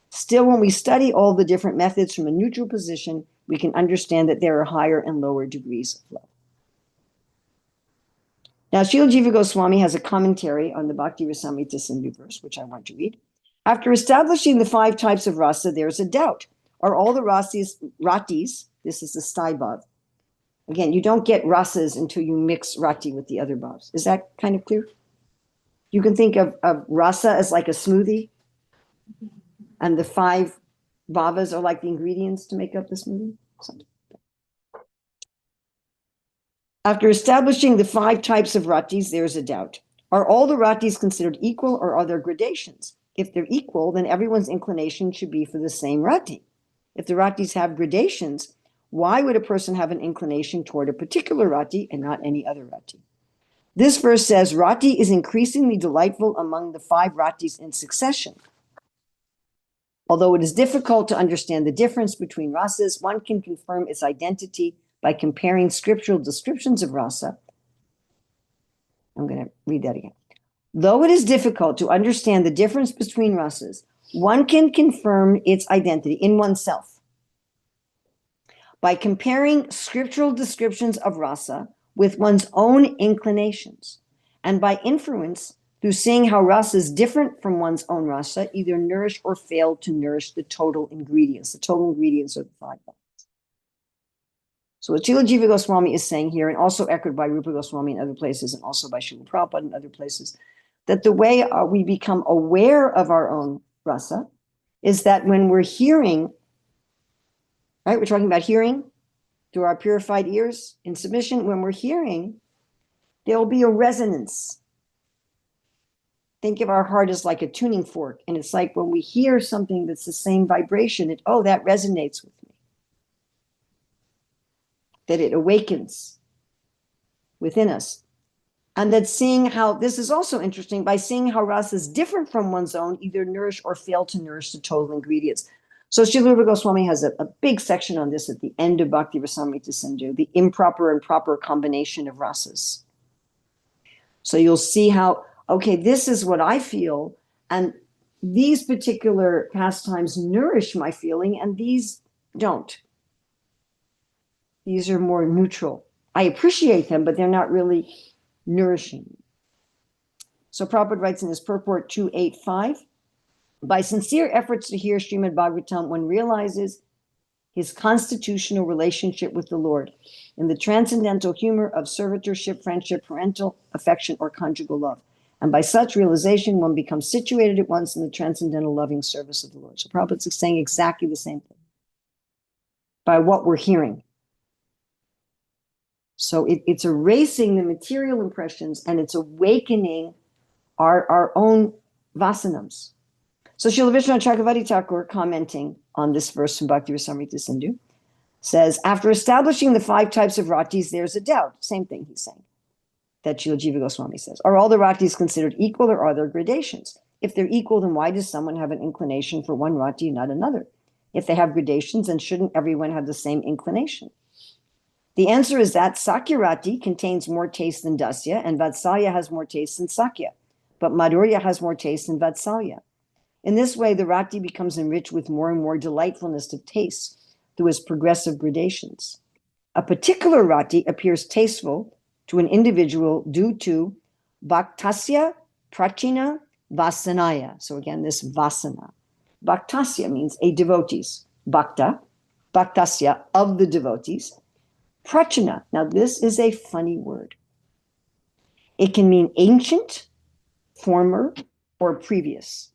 Still, when we study all the different methods from a neutral position, we can understand that there are higher and lower degrees of love. Now, Srila Jiva Goswami has a commentary on the Bhakti Rasamrita Sindhu verse, which I want to read. After establishing the 5 types of rasa, there's a doubt. Are all the ratis, this is the sthai bhav. Again, you don't get rasas until you mix rati with the other bhavs. Is that kind of clear? You can think of rasa as like a smoothie, and the 5 bhavas are like the ingredients to make up the smoothie. After establishing the 5 types of ratis, there's a doubt. Are all the ratis considered equal, or are there gradations? If they're equal, then everyone's inclination should be for the same rati. If the ratis have gradations, why would a person have an inclination toward a particular rati and not any other rati? This verse says rati is increasingly delightful among the 5 ratis in succession. Although it is difficult to understand the difference between rasas, one can confirm its identity by comparing scriptural descriptions of rasa. I'm going to read that again. Though it is difficult to understand the difference between rasas, one can confirm its identity in oneself by comparing scriptural descriptions of rasa with one's own inclinations, and by inference through seeing how rasa is different from one's own rasa, either nourish or fail to nourish the total ingredients. The total ingredients are the 5 bhavas. So what Srila Jiva Goswami is saying here, and also echoed by Rupa Goswami in other places, and also by Srila Prabhupada in other places, that the way we become aware of our own rasa is that when we're hearing, right, we're talking about hearing through our purified ears in submission. When we're hearing, there will be a resonance. Think of our heart as like a tuning fork, and it's like when we hear something that's the same vibration, that resonates with me. That it awakens within us. And that seeing how, this is also interesting, by seeing how rasa is different from one's own, either nourish or fail to nourish the total ingredients. So Srila Rupa Goswami has a big section on this at the end of Bhakti Rasamrita Sindhu, the improper and proper combination of rasas. So you'll see how, okay, this is what I feel, and these particular pastimes nourish my feeling, and these don't. These are more neutral. I appreciate them, but they're not really nourishing. So Prabhupada writes in his purport 285, by sincere efforts to hear Śrīmad-Bhāgavatam, one realizes his constitutional relationship with the Lord in the transcendental humor of servitorship, friendship, parental affection, or conjugal love. And by such realization, one becomes situated at once in the transcendental loving service of the Lord. So Prabhupada is saying exactly the same thing by what we're hearing. So it's erasing the material impressions, and it's awakening our own vasanams. So Srila Vishwanath Chakravarti Thakur, commenting on this verse from Bhakti Rasamrita Sindhu, says, after establishing the 5 types of ratis, there's a doubt. Same thing he's saying, that Srila Jiva Goswami says. Are all the ratis considered equal, or are there gradations? If they're equal, then why does someone have an inclination for one rati and not another? If they have gradations, then shouldn't everyone have the same inclination? The answer is that Sakyarati contains more taste than Dasya, and Vatsalya has more taste than Sakya, but Madhurya has more taste than Vatsalya. In this way, the Rati becomes enriched with more and more delightfulness of taste through its progressive gradations. A particular Rati appears tasteful to an individual due to Bhaktasya, Prachina, Vasanaya. So again, this Vasana. Bhaktasya means a devotees. Bhakta, Bhaktasya, of the devotees. Prachina. Now, this is a funny word. It can mean ancient, former, or previous.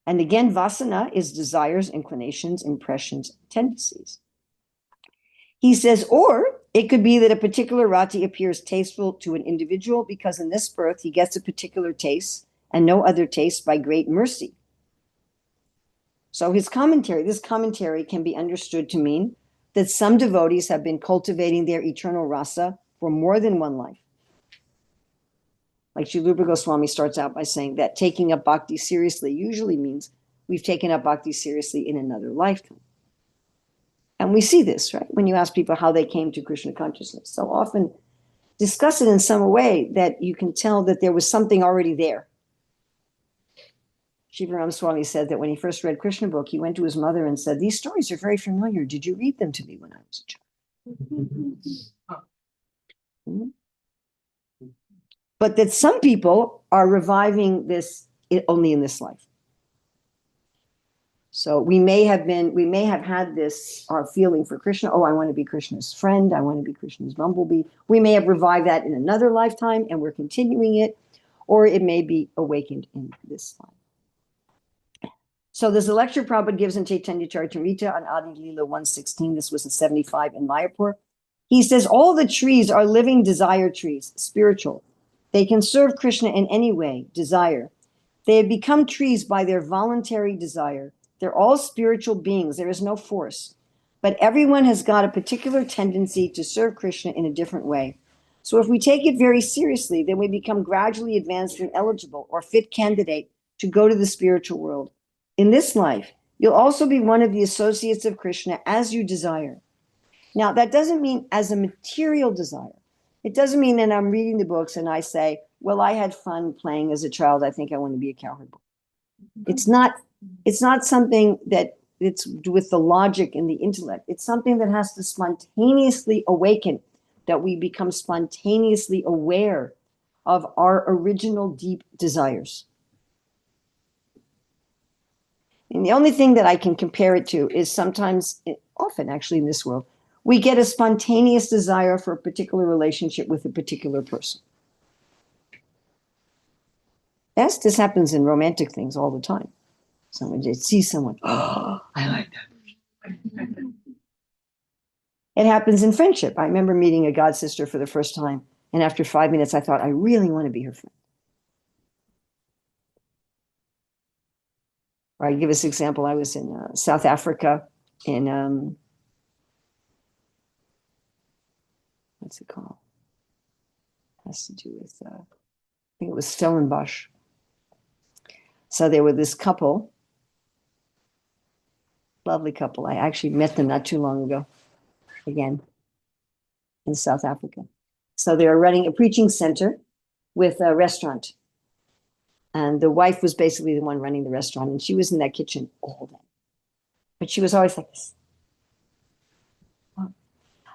And again, vasana is desires, inclinations, impressions, tendencies. He says, or it could be that a particular rati appears tasteful to an individual because in this birth he gets a particular taste and no other taste by great mercy. So this commentary can be understood to mean that some devotees have been cultivating their eternal rasa for more than one life. Like Srila Rupa Goswami starts out by saying that taking up bhakti seriously usually means we've taken up bhakti seriously in another lifetime. And we see this, right? When you ask people how they came to Krishna consciousness, so often discuss it in some way that you can tell that there was something already there. Shivaram Swami said that when he first read Krishna book, he went to his mother and said, "These stories are very familiar. Did you read them to me when I was a child?" But that some people are reviving this only in this life. So we may have had this, our feeling for Krishna. Oh, I want to be Krishna's friend. I want to be Krishna's bumblebee. We may have revived that in another lifetime and we're continuing it, or it may be awakened in this life. So there's a lecture Prabhupada gives in Chaitanya Charitamrita on Adi Leela 116. This was in 75 in Mayapur. He says, all the trees are living desire trees, spiritual. They can serve Krishna in any way, desire. They have become trees by their voluntary desire. They're all spiritual beings. There is no force. But everyone has got a particular tendency to serve Krishna in a different way. So if we take it very seriously, then we become gradually advanced and eligible or fit candidate to go to the spiritual world. In this life, you'll also be one of the associates of Krishna as you desire. Now, that doesn't mean as a material desire. It doesn't mean that I'm reading the books and I say, well, I had fun playing as a child. I think I want to be a cowherd boy. It's not something that it's with the logic and the intellect. It's something that has to spontaneously awaken, that we become spontaneously aware of our original deep desires. And the only thing that I can compare it to is sometimes, often actually in this world, we get a spontaneous desire for a particular relationship with a particular person. Yes, this happens in romantic things all the time. Someone just sees someone, oh, I like that. It happens in friendship. I remember meeting a god sister for the first time, and after 5 minutes, I thought, I really want to be her friend. Or I give this example. I was in South Africa in, what's it called? It has to do with, I think it was Stellenbosch. So there were this couple, lovely couple. I actually met them not too long ago, again, in South Africa. So they were running a preaching center with a restaurant. And the wife was basically the one running the restaurant. And she was in that kitchen all day. But she was always like this.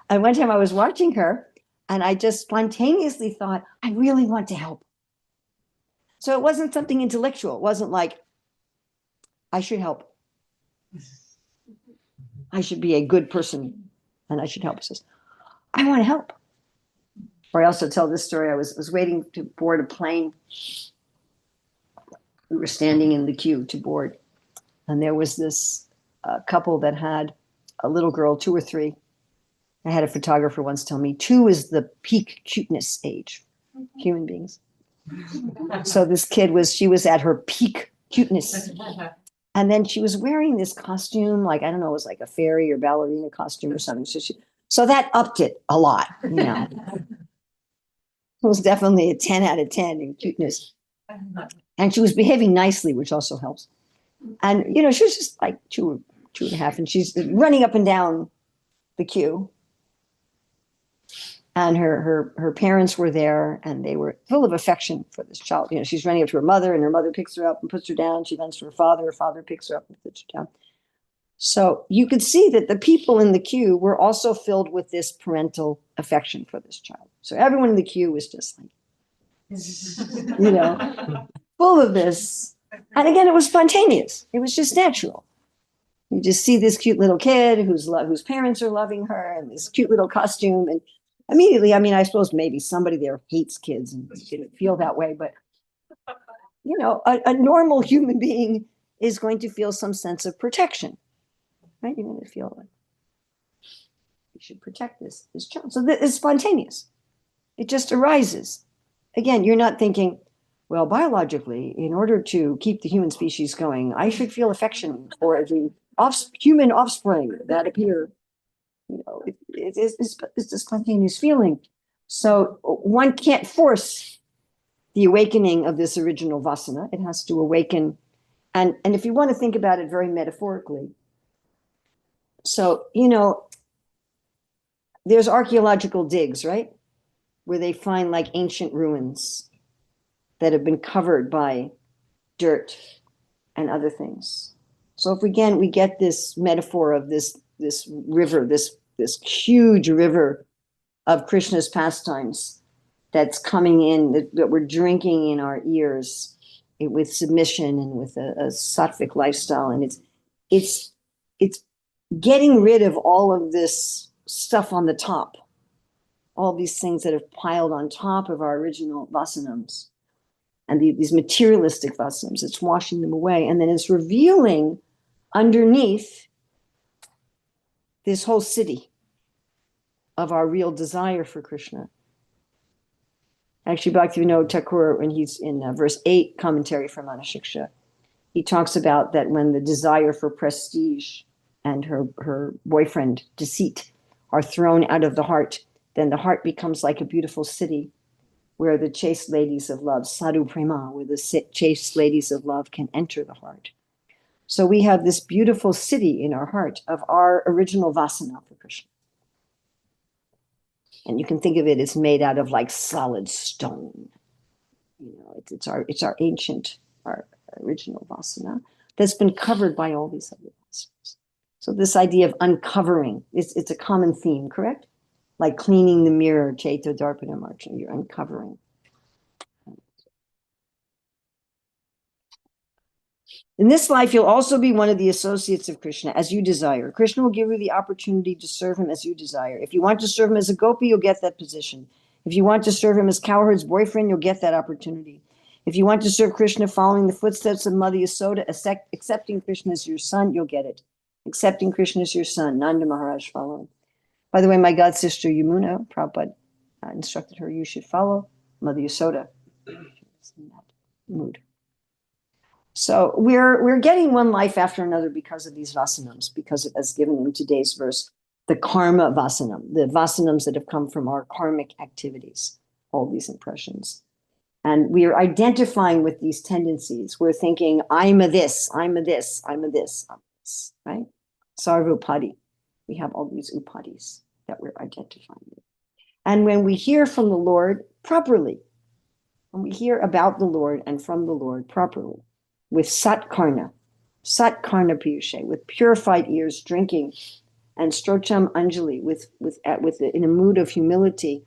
And one time I was watching her, and I just spontaneously thought, I really want to help. So it wasn't something intellectual. It wasn't like, I should help. I should be a good person, and I should help. It says, I want to help. Or I also tell this story. I was waiting to board a plane. We were standing in the queue to board. And there was this couple that had a little girl, 2 or 3. I had a photographer once tell me 2 is the peak cuteness age, human beings. So this kid she was at her peak cuteness. And then she was wearing this costume, like, I don't know, it was like a fairy or ballerina costume or something. So that upped it a lot, you know. It was definitely a 10 out of 10 in cuteness. And she was behaving nicely, which also helps. And, you know, she was just like 2 or 2.5, and she's running up and down the queue. And her parents were there, and they were full of affection for this child. You know, she's running up to her mother, and her mother picks her up and puts her down. She runs to her father picks her up and puts her down. So you could see that the people in the queue were also filled with this parental affection for this child. So everyone in the queue was just like, you know, full of this. And again, it was spontaneous. It was just natural. You just see this cute little kid whose parents are loving her, and this cute little costume. And immediately, I mean, I suppose maybe somebody there hates kids and didn't feel that way, but you know, a normal human being is going to feel some sense of protection, right? You're going to feel like you should protect this child. So it's spontaneous. It just arises. Again, you're not thinking, well, biologically, in order to keep the human species going, I should feel affection for the human offspring that appear. You know, it's a spontaneous feeling. So one can't force the awakening of this original vasana. It has to awaken. And if you want to think about it very metaphorically, so, you know, there's archaeological digs, right? Where they find like ancient ruins that have been covered by dirt and other things. So if we get this metaphor of this river, this huge river of Krishna's pastimes that's coming in, that we're drinking in our ears with submission and with a sattvic lifestyle. And it's getting rid of all of this stuff on the top, all these things that have piled on top of our original vasanams and these materialistic vasanams. It's washing them away. And then it's revealing underneath this whole city of our real desire for Krishna. Actually, Bhaktivinoda Thakur, when he's in verse 8 commentary from Anushiksha, he talks about that when the desire for prestige and her boyfriend deceit are thrown out of the heart, then the heart becomes like a beautiful city where the chaste ladies of love, sadhu prema, where the chaste ladies of love can enter the heart. So we have this beautiful city in our heart of our original vasana for Krishna. And you can think of it as made out of like solid stone. You know, it's our ancient, our original vasana that's been covered by all these other vasanas. So this idea of uncovering, it's a common theme, correct? Like cleaning the mirror, Chaita Darpana Marcha, you're uncovering. In this life, you'll also be one of the associates of Krishna as you desire. Krishna will give you the opportunity to serve him as you desire. If you want to serve him as a gopi, you'll get that position. If you want to serve him as cowherd's boyfriend, you'll get that opportunity. If you want to serve Krishna following the footsteps of Mother Yasoda, accepting Krishna as your son, you'll get it. Accepting Krishna as your son, Nanda Maharaj following. By the way, my god sister Yamuna, Prabhupada instructed her, you should follow Mother Yasoda. In that mood. So we're getting one life after another because of these vasanams, because as given in today's verse, the karma vasanam, the vasanams that have come from our karmic activities, all these impressions. And we are identifying with these tendencies. We're thinking, I'm a this, I'm a this, I'm a this, I'm this, right? Sarvupadi. We have all these upadis that we're identifying with. And when we hear from the Lord properly, when we hear about the Lord and from the Lord properly, with satkarna piyushe, with purified ears, drinking, and strocham anjali, with in a mood of humility,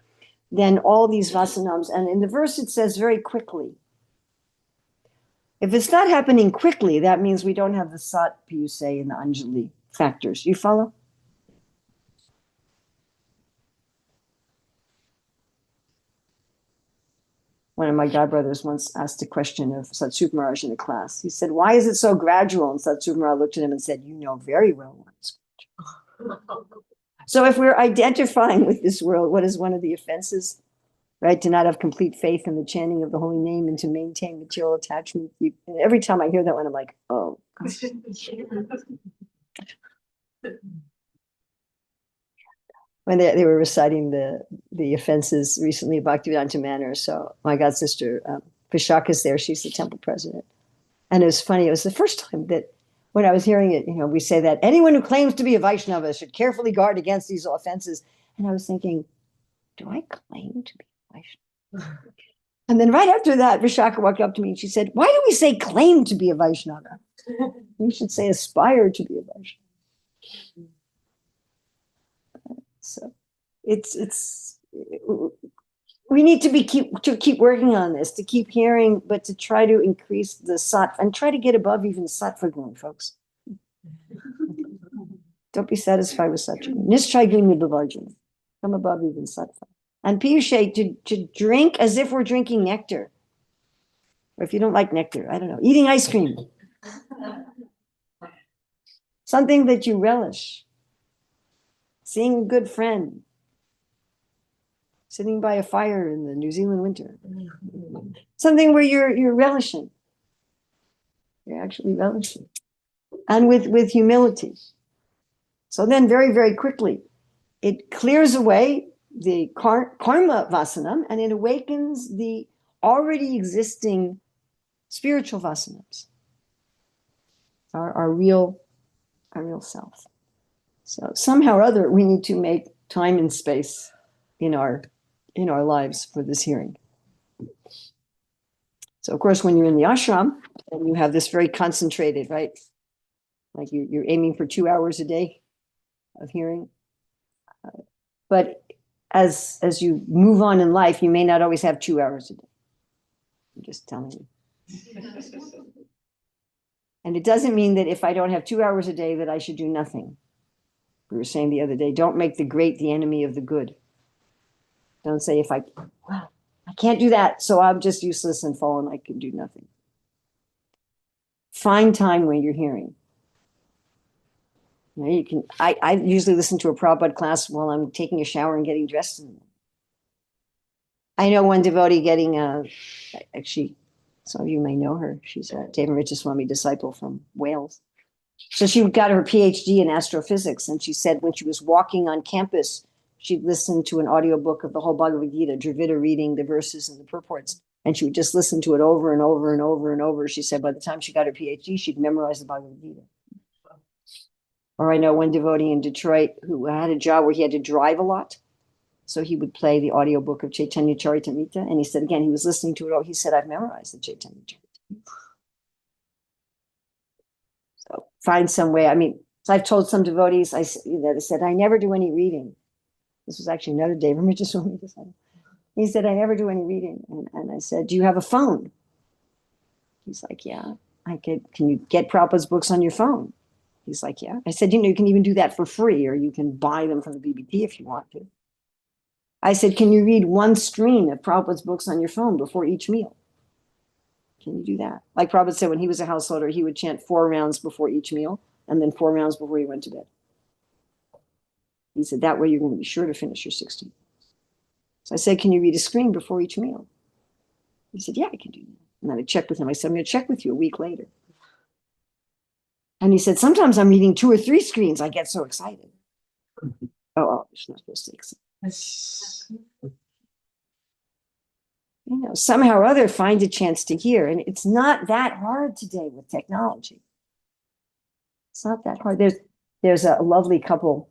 then all these vasanams, and in the verse it says very quickly. If it's not happening quickly, that means we don't have the sat piyuse and the anjali factors. You follow? One of my godbrothers once asked a question of Satsuma Maharaj in the class. He said, why is it so gradual? And Satsuma Maharaj looked at him and said, you know very well why it's gradual. So if we're identifying with this world, what is one of the offenses? Right? To not have complete faith in the chanting of the holy name and to maintain material attachment. Every time I hear that one, I'm like, oh, gosh. When they were reciting the offenses recently, Bhaktivedanta Manor. So my god sister, Vishaka's there. She's the temple president. And it was funny. It was the first time that when I was hearing it, we say that anyone who claims to be a Vaishnava should carefully guard against these offenses. And I was thinking, do I claim to be Vaishnava? And then right after that, Vishaka walked up to me and she said, why do we say claim to be a Vaishnava? We should say aspire to be a Vaishnava. So we need to keep working on this, to keep hearing, but to try to increase the sattva and try to get above even sattva gun, folks. Don't be satisfied with sattva gun. Nishchai gunya bhavarjana. Come above even sattva. And piyushe, to drink as if we're drinking nectar. Or if you don't like nectar, I don't know, eating ice cream. Something that you relish. Seeing a good friend. Sitting by a fire in the New Zealand winter. Something where you're relishing. You're actually relishing. And with humility. So then very, very quickly, it clears away the karma vasanam and it awakens the already existing spiritual vasanams. Our real self. So somehow or other, we need to make time and space in our lives for this hearing. So of course, when you're in the ashram, and you have this very concentrated, right? Like you're aiming for 2 hours a day of hearing. But as you move on in life, you may not always have 2 hours a day. I'm just telling you. And it doesn't mean that if I don't have 2 hours a day that I should do nothing. We were saying the other day, don't make the great the enemy of the good. Don't say I can't do that, so I'm just useless and fallen, I can do nothing. Find time when you're hearing. You know, you can. I usually listen to a Prabhupada class while I'm taking a shower and getting dressed. I know one devotee getting actually, some of you may know her. She's a Devi Swami disciple from Wales. So she got her PhD in astrophysics, and she said when she was walking on campus, she'd listen to an audiobook of the whole Bhagavad Gita, Dravida reading the verses and the purports, and she would just listen to it over and over and over and over. She said by the time she got her PhD, she'd memorized the Bhagavad Gita. Or I know one devotee in Detroit who had a job where he had to drive a lot. So he would play the audiobook of Chaitanya Charitamrita. And he said, again, he was listening to it all. He said, I've memorized the Chaitanya Charitamrita. So find some way. I mean, so I've told some devotees, I said, I never do any reading. This was actually another day. He said, I never do any reading. And I said, do you have a phone? He's like, yeah. Can you get Prabhupada's books on your phone? He's like, yeah. I said, you can even do that for free, or you can buy them from the BBT if you want to. I said, can you read one screen of Prabhupada's books on your phone before each meal? Can you do that? Like Prabhupada said, when he was a householder, he would chant 4 rounds before each meal and then 4 rounds before he went to bed. He said, that way you're going to be sure to finish your 16. So I said, can you read a screen before each meal? He said, yeah, I can do that. And then I checked with him. I said, I'm going to check with you a week later. And he said, sometimes I'm reading 2 or 3 screens. I get so excited. Oh, it's not supposed to excite. Somehow or other, find a chance to hear. And it's not that hard today with technology. It's not that hard. There's a lovely couple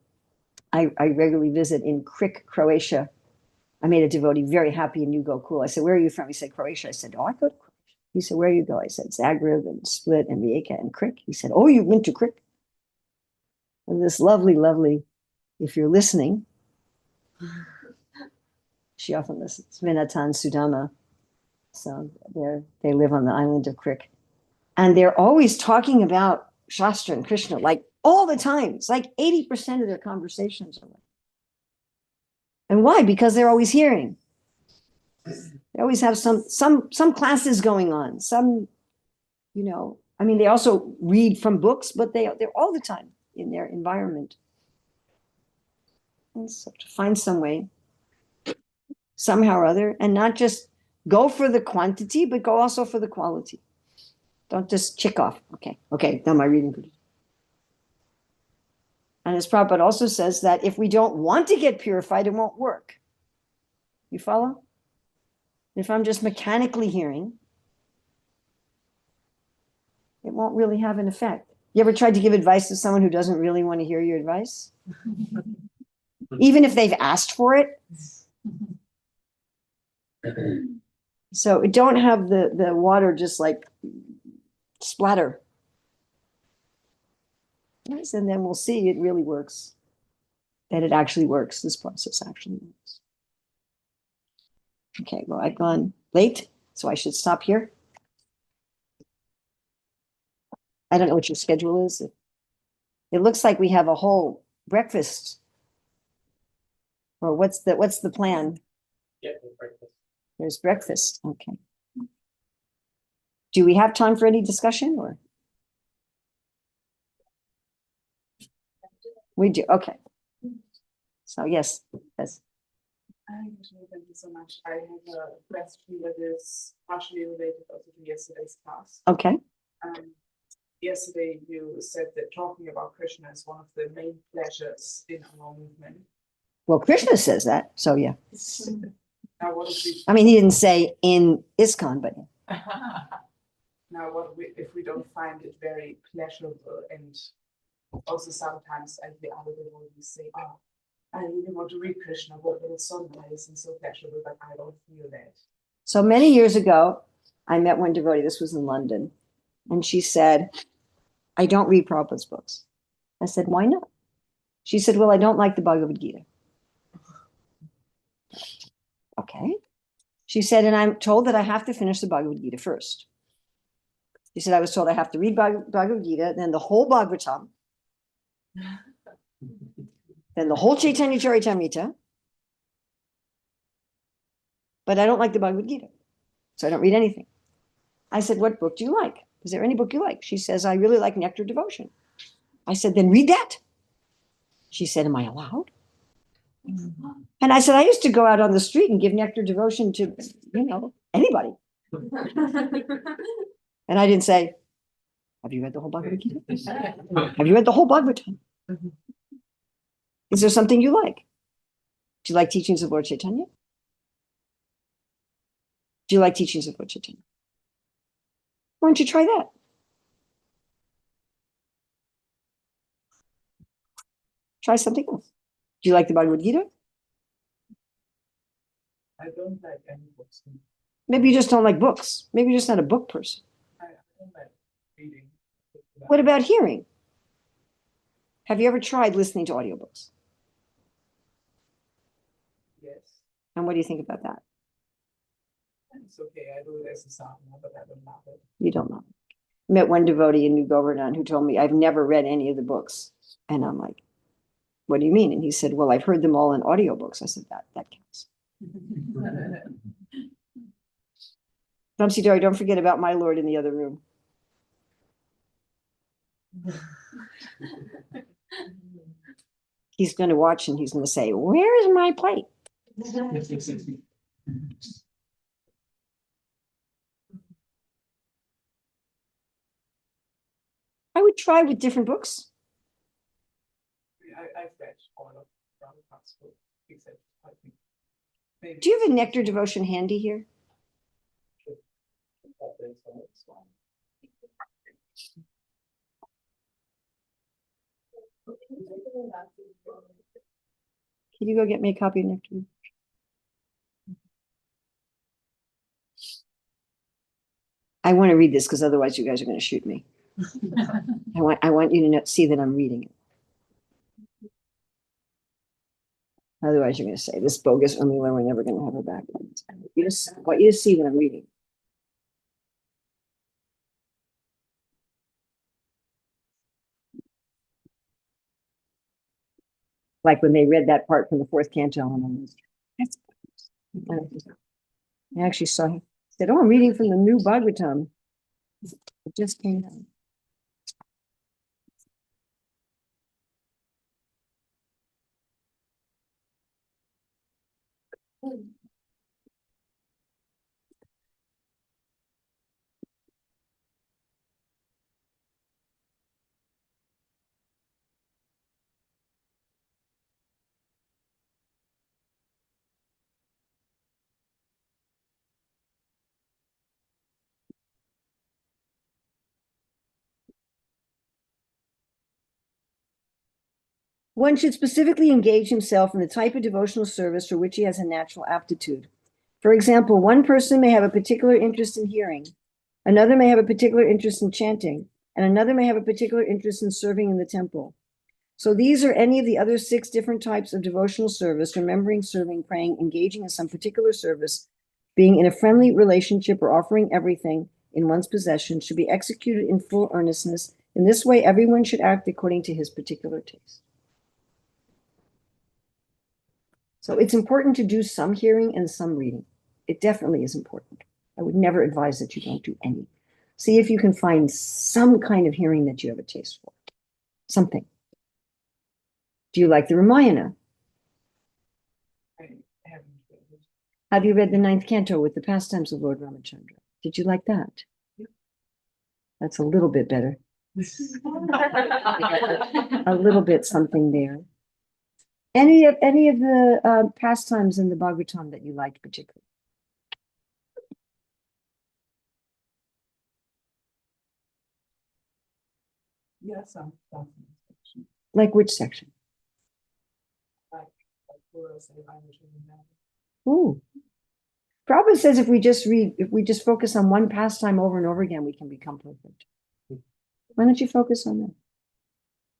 I regularly visit in Krik, Croatia. I made a devotee very happy in New Gokul. I said, where are you from? He said, Croatia. I said, oh, I go to Croatia. He said, where do you go? I said, Zagreb and Split and Rijeka and Krik. He said, oh, you went to Krik? And this lovely, if you're listening, she often listens, Vinatan Sudama. So they live on the island of Krik. And they're always talking about Shastra and Krishna, like all the time. It's like 80% of their conversations are like. And why? Because they're always hearing. They always have some classes going on. Some, I mean, they also read from books, but they're all the time in their environment. And so to find some way, somehow or other, and not just go for the quantity, but go also for the quality. Don't just check off. Okay, done my reading. And as Prabhupada also says that if we don't want to get purified, it won't work. You follow? If I'm just mechanically hearing, it won't really have an effect. You ever tried to give advice to someone who doesn't really want to hear your advice? Even if they've asked for it, So don't have the water just like splatter. Yes, and then we'll see it really works. That it actually works. This process actually works. Okay, well, I've gone late, so I should stop here. I don't know what your schedule is. It looks like we have a whole breakfast. Or what's the plan? Yeah, breakfast. There's breakfast. Okay. Do we have time for any discussion or? We do. Okay. So yes, yes. Thank you so much. I have a question that is partially related also to yesterday's class. Okay. Yesterday you said that talking about Krishna is one of the main pleasures in our movement. Well, Krishna says that. So yeah. Now what if we I mean, he didn't say in ISKCON, but now if we don't find it very pleasurable, and also sometimes I hear other devotees say, oh, I really want to read Krishna, but it's so nice and so pleasurable, but I don't feel that. so many years ago, I met one devotee. This was in London. And she said, I don't read Prabhupada's books. I said, why not? She said, well, I don't like the Bhagavad Gita. Okay. She said, and I'm told that I have to finish the Bhagavad Gita first. She said, I was told I have to read Bhagavad Gita, then the whole Bhagavatam, then the whole Chaitanya Charitamrita. But I don't like the Bhagavad Gita. So I don't read anything. I said, what book do you like? Is there any book you like? She says, I really like Nectar Devotion. I said, then read that. She said, am I allowed? And I said, I used to go out on the street and give Nectar Devotion to, anybody. And I didn't say, have you read the whole Bhagavad Gita? Have you read the whole Bhagavatam? Is there something you like? Do you like teachings of Lord Chaitanya? Do you like teachings of Lord Chaitanya? Why don't you try that? Try something else. Do you like the Bhagavad Gita? I don't like any books. Maybe you just don't like books. Maybe you're just not a book person. I don't like reading. What about hearing? Have you ever tried listening to audiobooks? Yes, And what do you think about that? it's okay. I do it as a sadhana, but I don't love it. You don't know. I met one devotee in New Govardhan who told me, I've never read any of the books. And I'm like, what do you mean? And he said, well, I've heard them all in audiobooks. I said, that counts. Ramsi Dari, don't forget about my Lord in the other room. He's going to watch and he's going to say, where is my plate? I would try with different books. I've read all of Prabhupada's books, except I think maybe. Do you have a Nectar Devotion handy here? Can you go get me a copy of Nectar? I want to read this because otherwise you guys are going to shoot me. I want you to see that I'm reading it. Otherwise, you're going to say, this bogus Urmila, we're never going to have her back. I want you to see what I'm reading. Like when they read that part from the fourth canto, and I was, I actually saw him. Said, oh, I'm reading from the new Bhagavatam. It just came out. One should specifically engage himself in the type of devotional service for which he has a natural aptitude. For example, one person may have a particular interest in hearing, another may have a particular interest in chanting, and another may have a particular interest in serving in the temple. So these are any of the other 6 different types of devotional service: remembering, serving, praying, engaging in some particular service, being in a friendly relationship, or offering everything in one's possession should be executed in full earnestness. In this way, everyone should act according to his particular taste. So it's important to do some hearing and some reading. It definitely is important. I would never advise that you don't do any. See if you can find some kind of hearing that you have a taste for. Something. Do you like the Ramayana? I haven't read it. Have you read the 9th canto with the pastimes of Lord Ramachandra? Did you like that? Yep. That's a little bit better. A little bit something there. Any of the pastimes in the Bhagavatam that you liked particularly? Yeah, some section. Like which section? Like chorus and I was remember. Ooh. Prabhupada says if we just focus on one pastime over and over again, we can become perfect. Why don't you focus on that?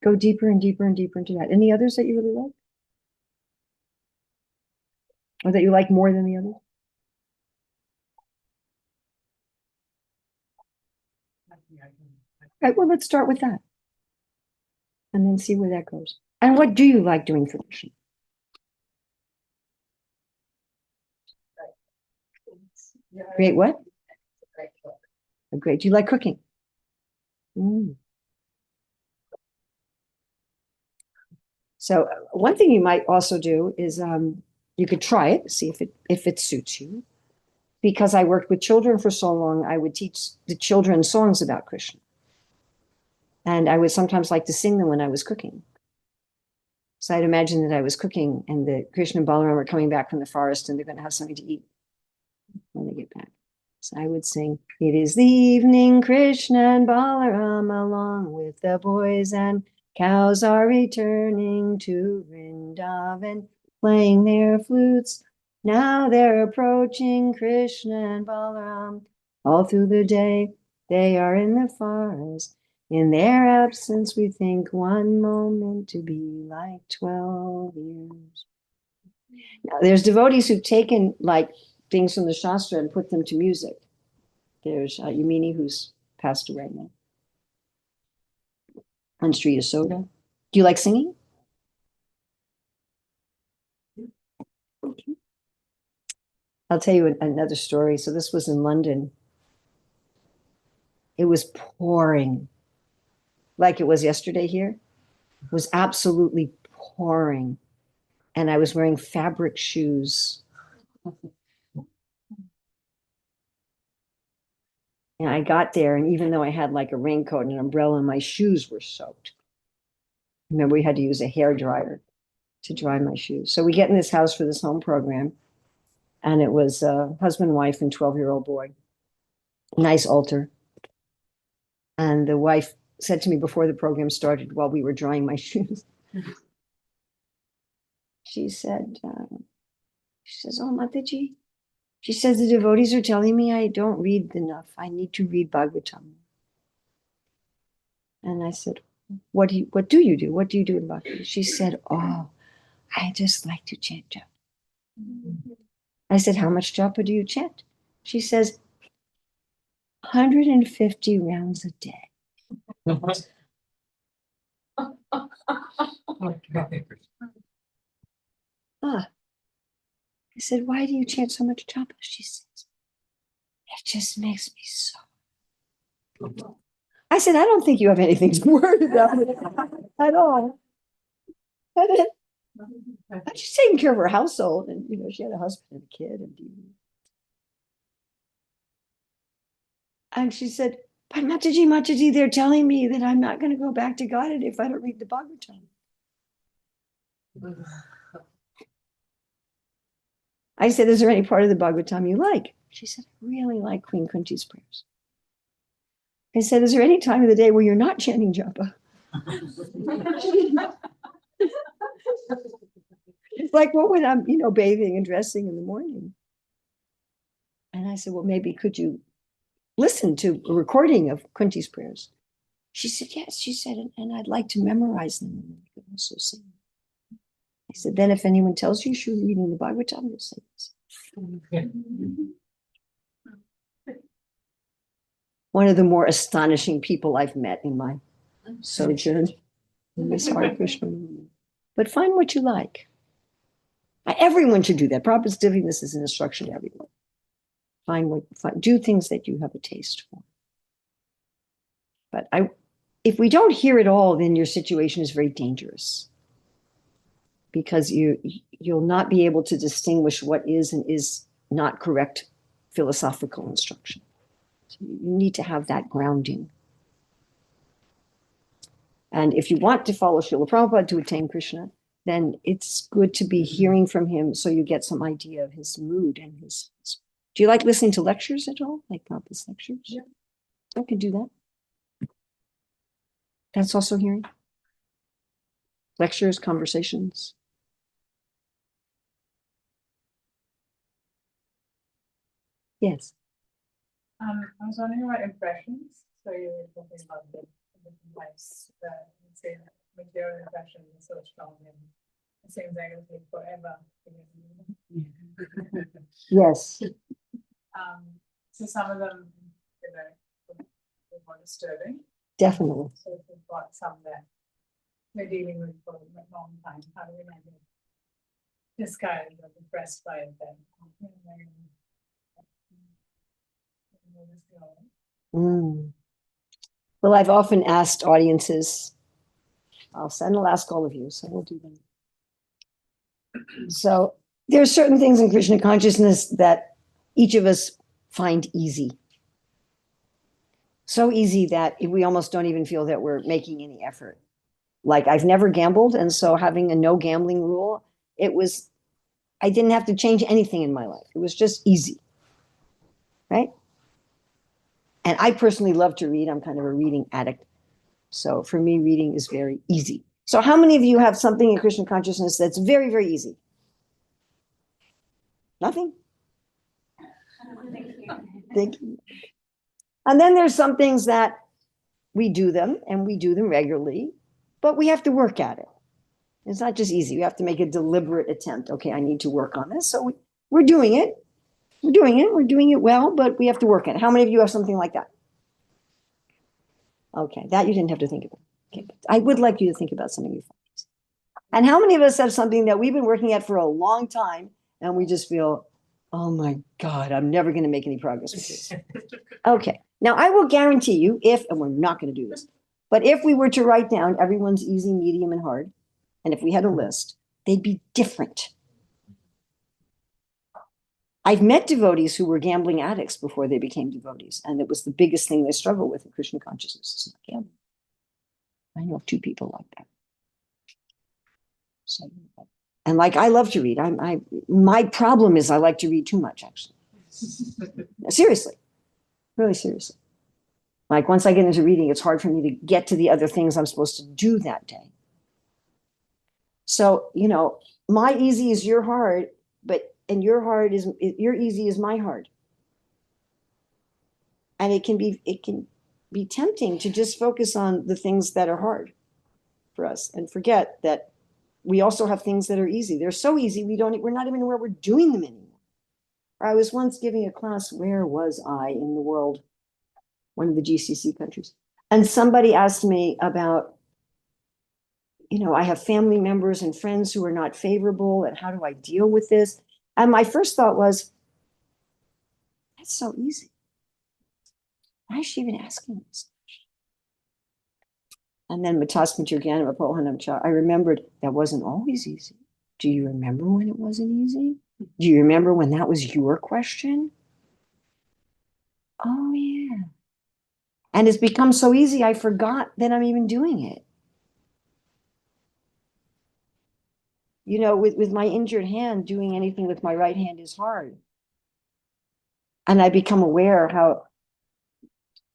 Go deeper and deeper and deeper into that. Any others that you really like? Or that you like more than the others? Nothing I can. Right, well, let's start with that. And then see where that goes. And what do you like doing for Krishna? Yeah, Great what? Great book. Great. Do you like cooking? Mm. So one thing you might also do is you could try it, see if it suits you. Because I worked with children for so long, I would teach the children songs about Krishna. And I would sometimes like to sing them when I was cooking. So I'd imagine that I was cooking and that Krishna and Balaram are coming back from the forest and they're going to have something to eat when they get back. So I would sing, "It is the evening, Krishna and Balaram along with the boys and cows are returning to Vrindavan, playing their flutes. Now they're approaching Krishna and Balaram. All through the day, they are in the forest. In their absence, we think one moment to be like 12 years." Now, there's devotees who've taken like things from the Shastra and put them to music. There's Yamini, who's passed away now. And Sri Yasoda. Do you like singing? I'll tell you another story. So this was in London. It was pouring, like it was yesterday here. It was absolutely pouring. And I was wearing fabric shoes. And I got there, and even though I had like a raincoat and an umbrella, my shoes were soaked. Remember, we had to use a hair dryer to dry my shoes. So we get in this house for this home program, and it was a husband, wife, and 12-year-old boy. Nice altar. And the wife said to me before the program started, while we were drying my shoes, she said, "Oh, Mataji," she says, "the devotees are telling me I don't read enough. I need to read Bhagavatam." And I said, what do you do? What do you do in Bhagavatam? She said, "Oh, I just like to chant japa." I said, "How much japa do you chant?" She says, 150 rounds a day. Ah. I said, "Why do you chant so much japa?" She says, "It just makes me so." I said, "I don't think you have anything to worry about at all." But she's taking care of her household, and she had a husband and a kid, and she said, "But Mataji, they're telling me that I'm not going to go back to Godhead if I don't read the Bhagavatam." I said, "Is there any part of the Bhagavatam you like?" She said, "I really like Queen Kunti's prayers." I said, "Is there any time of the day where you're not chanting japa?" It's like, well, when I'm, bathing and dressing in the morning. And I said, well, maybe could you listen to a recording of Kunti's prayers? She said, yes. She said, and I'd like to memorize them. And I could also sing. I said, then if anyone tells you you're reading the Bhagavatam, you'll sing this. One of the more astonishing people I've met in my sojourn in this Hare Krishna movement. But find what you like. Everyone should do that. Prabhupada's giving this as an instruction to everyone. Do things that you have a taste for. But if we don't hear it all, then your situation is very dangerous, because you'll not be able to distinguish what is and is not correct philosophical instruction. So you need to have that grounding. And if you want to follow Srila Prabhupada to attain Krishna, then it's good to be hearing from him so you get some idea of his mood and his. Do you like listening to lectures at all? Like Prabhupada's lectures? Yeah. I could do that. That's also hearing. Lectures, conversations. Yes. I was wondering about impressions. So you were talking about the lives, say material impressions are so strong, and it seems like it'll take forever to get them. Yes. So some of them, more disturbing. Definitely. So if we've got some that we're dealing with for a long time, how do we not get discouraged or depressed by it then? Well, I've often asked audiences, I'll ask all of you, so we'll do that. So there are certain things in Krishna consciousness that each of us find easy. So easy that we almost don't even feel that we're making any effort. Like, I've never gambled, and so having a no gambling rule, I didn't have to change anything in my life. It was just easy, right? And I personally love to read. I'm kind of a reading addict. So for me, reading is very easy. So how many of you have something in Krishna consciousness that's very, very easy? Nothing? Thank you. And then there's some things that we do them, and we do them regularly, but we have to work at it. It's not just easy. We have to make a deliberate attempt. Okay, I need to work on this. So we're doing it. We're doing it well, but we have to work at it. How many of you have something like that? Okay, that you didn't have to think about. Okay, I would like you to think about something you find. And how many of us have something that we've been working at for a long time, and we just feel, oh my God, I'm never going to make any progress with this. Okay, now I will guarantee you and we're not going to do this, but if we were to write down everyone's easy, medium, and hard, and if we had a list, they'd be different. I've met devotees who were gambling addicts before they became devotees, and it was the biggest thing they struggle with in Krishna consciousness is not gambling. I know of 2 people like that. So, and like, I love to read. My problem is I like to read too much, actually. Seriously, really seriously. Like, once I get into reading, it's hard for me to get to the other things I'm supposed to do that day. So, my easy is your hard, and your easy is my hard. And it can be tempting to just focus on the things that are hard for us and forget that we also have things that are easy. They're so easy, we're not even aware we're doing them anymore. I was once giving a class, where was I in the world? One of the GCC countries. And somebody asked me about, I have family members and friends who are not favorable, and how do I deal with this? And my first thought was, that's so easy. Why is she even asking this? And then I remembered that wasn't always easy. Do you remember when it wasn't easy? Do you remember when that was your question? Oh, yeah. And it's become so easy, I forgot that I'm even doing it. With my injured hand, doing anything with my right hand is hard. And I become aware how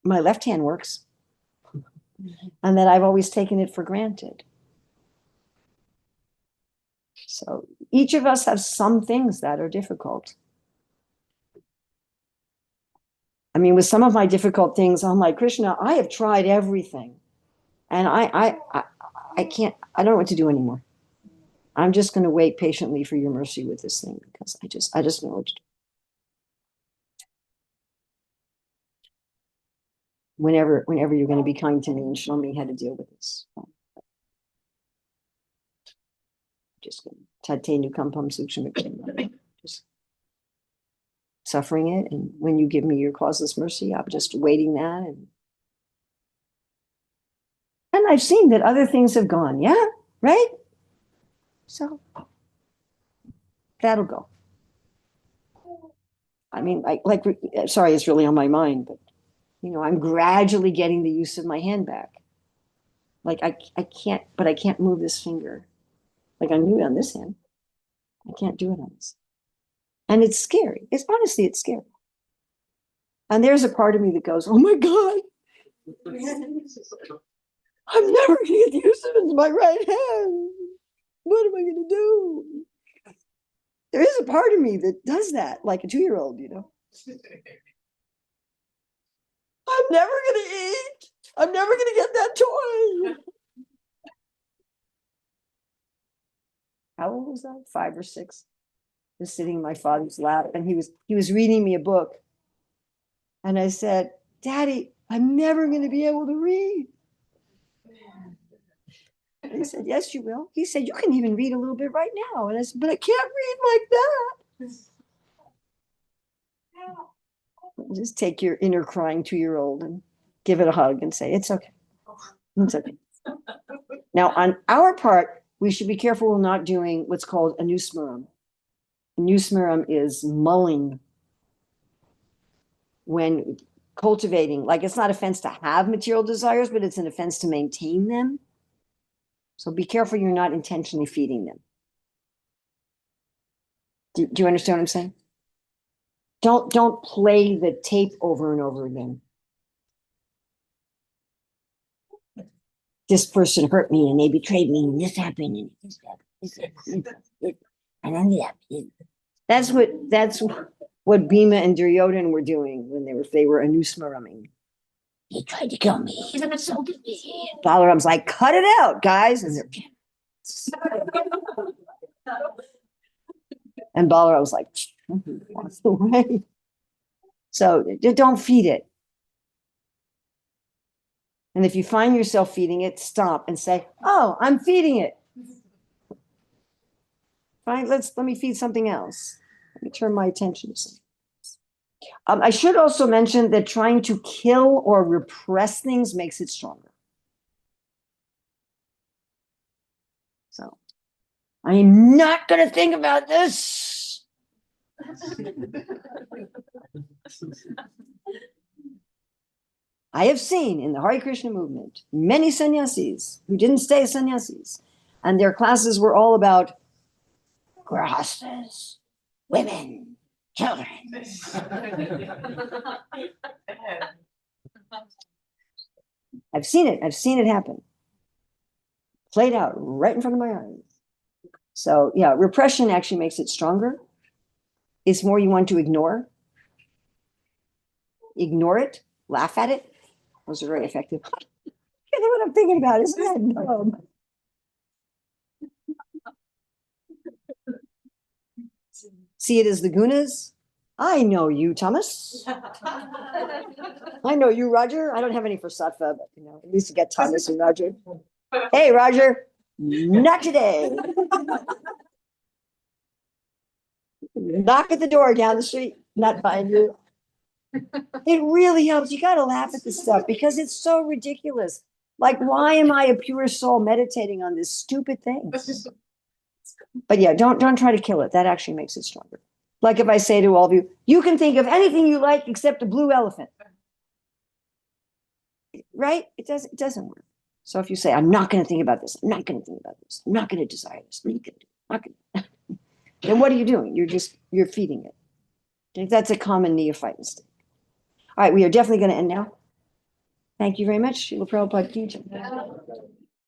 my left hand works, and that I've always taken it for granted. So each of us have some things that are difficult. I mean, with some of my difficult things, I'm like, Krishna, I have tried everything. And I can't, I don't know what to do anymore. I'm just going to wait patiently for your mercy with this thing because I just know what to do. Whenever you're going to be kind to me and show me how to deal with this. Just tate nukampam sukshama, just suffering it. And when you give me your causeless mercy, I'm just waiting that. And I've seen that other things have gone. Yeah, right? So that'll go. I mean, sorry, it's really on my mind, but I'm gradually getting the use of my hand back. Like I can't move this finger. Like I move it on this hand. I can't do it on this. And it's scary. It's scary. And there's a part of me that goes, oh my God, I'm never going to get used to it in my right hand. What am I going to do? There is a part of me that does that, like a 2-year-old, I'm never going to eat. I'm never going to get that toy. How old was I? 5 or 6. Just sitting in my father's lap, and he was reading me a book. And I said, Daddy, I'm never going to be able to read. And he said, yes, you will. He said, you can even read a little bit right now. And I said, but I can't read like that. Just take your inner crying 2-year-old and give it a hug and say, it's okay. It's okay. Now, on our part, we should be careful we're not doing what's called anusmaram. Anusmaram is mulling. When cultivating, like it's not an offense to have material desires, but it's an offense to maintain them. So be careful you're not intentionally feeding them. Do you understand what I'm saying? Don't play the tape over and over again. This person hurt me and they betrayed me and this happened and this happened. And then that. That's what Bhima and Duryodhana were doing when they were anusmaraming. He tried to kill me. He insulted me. Balaram's like, cut it out, guys. And Balaram was like, what's the way? So don't feed it. And if you find yourself feeding it, stop and say, oh, I'm feeding it. Fine, let me feed something else. Let me turn my attention to something. I should also mention that trying to kill or repress things makes it stronger. So I'm not going to think about this. I have seen in the Hare Krishna movement many sannyasis who didn't stay sannyasis, and their classes were all about grahastas, women, children. I've seen it happen. Played out right in front of my eyes. So yeah, repression actually makes it stronger. It's more you want to ignore. Ignore it, laugh at it. Those are very effective. You know what I'm thinking about, isn't that dumb? See it as the gunas. I know you, Thomas. I know you, Roger. I don't have any for Sattva, but at least you get Thomas and Roger. Hey, Roger, not today. Knock at the door down the street, not find you. It really helps. You got to laugh at this stuff because it's so ridiculous. Like, why am I a pure soul meditating on this stupid thing? But yeah, don't try to kill it. That actually makes it stronger. Like if I say to all of you, you can think of anything you like except a blue elephant. Right? It doesn't work. So if you say, I'm not going to think about this, I'm not going to think about this, I'm not going to desire this, what are you going to do? Not gonna... Then what are you doing? You're feeding it. Okay? That's a common neophyte mistake. All right, we are definitely going to end now. Thank you very much. Srila Prabhupada Ki Jai.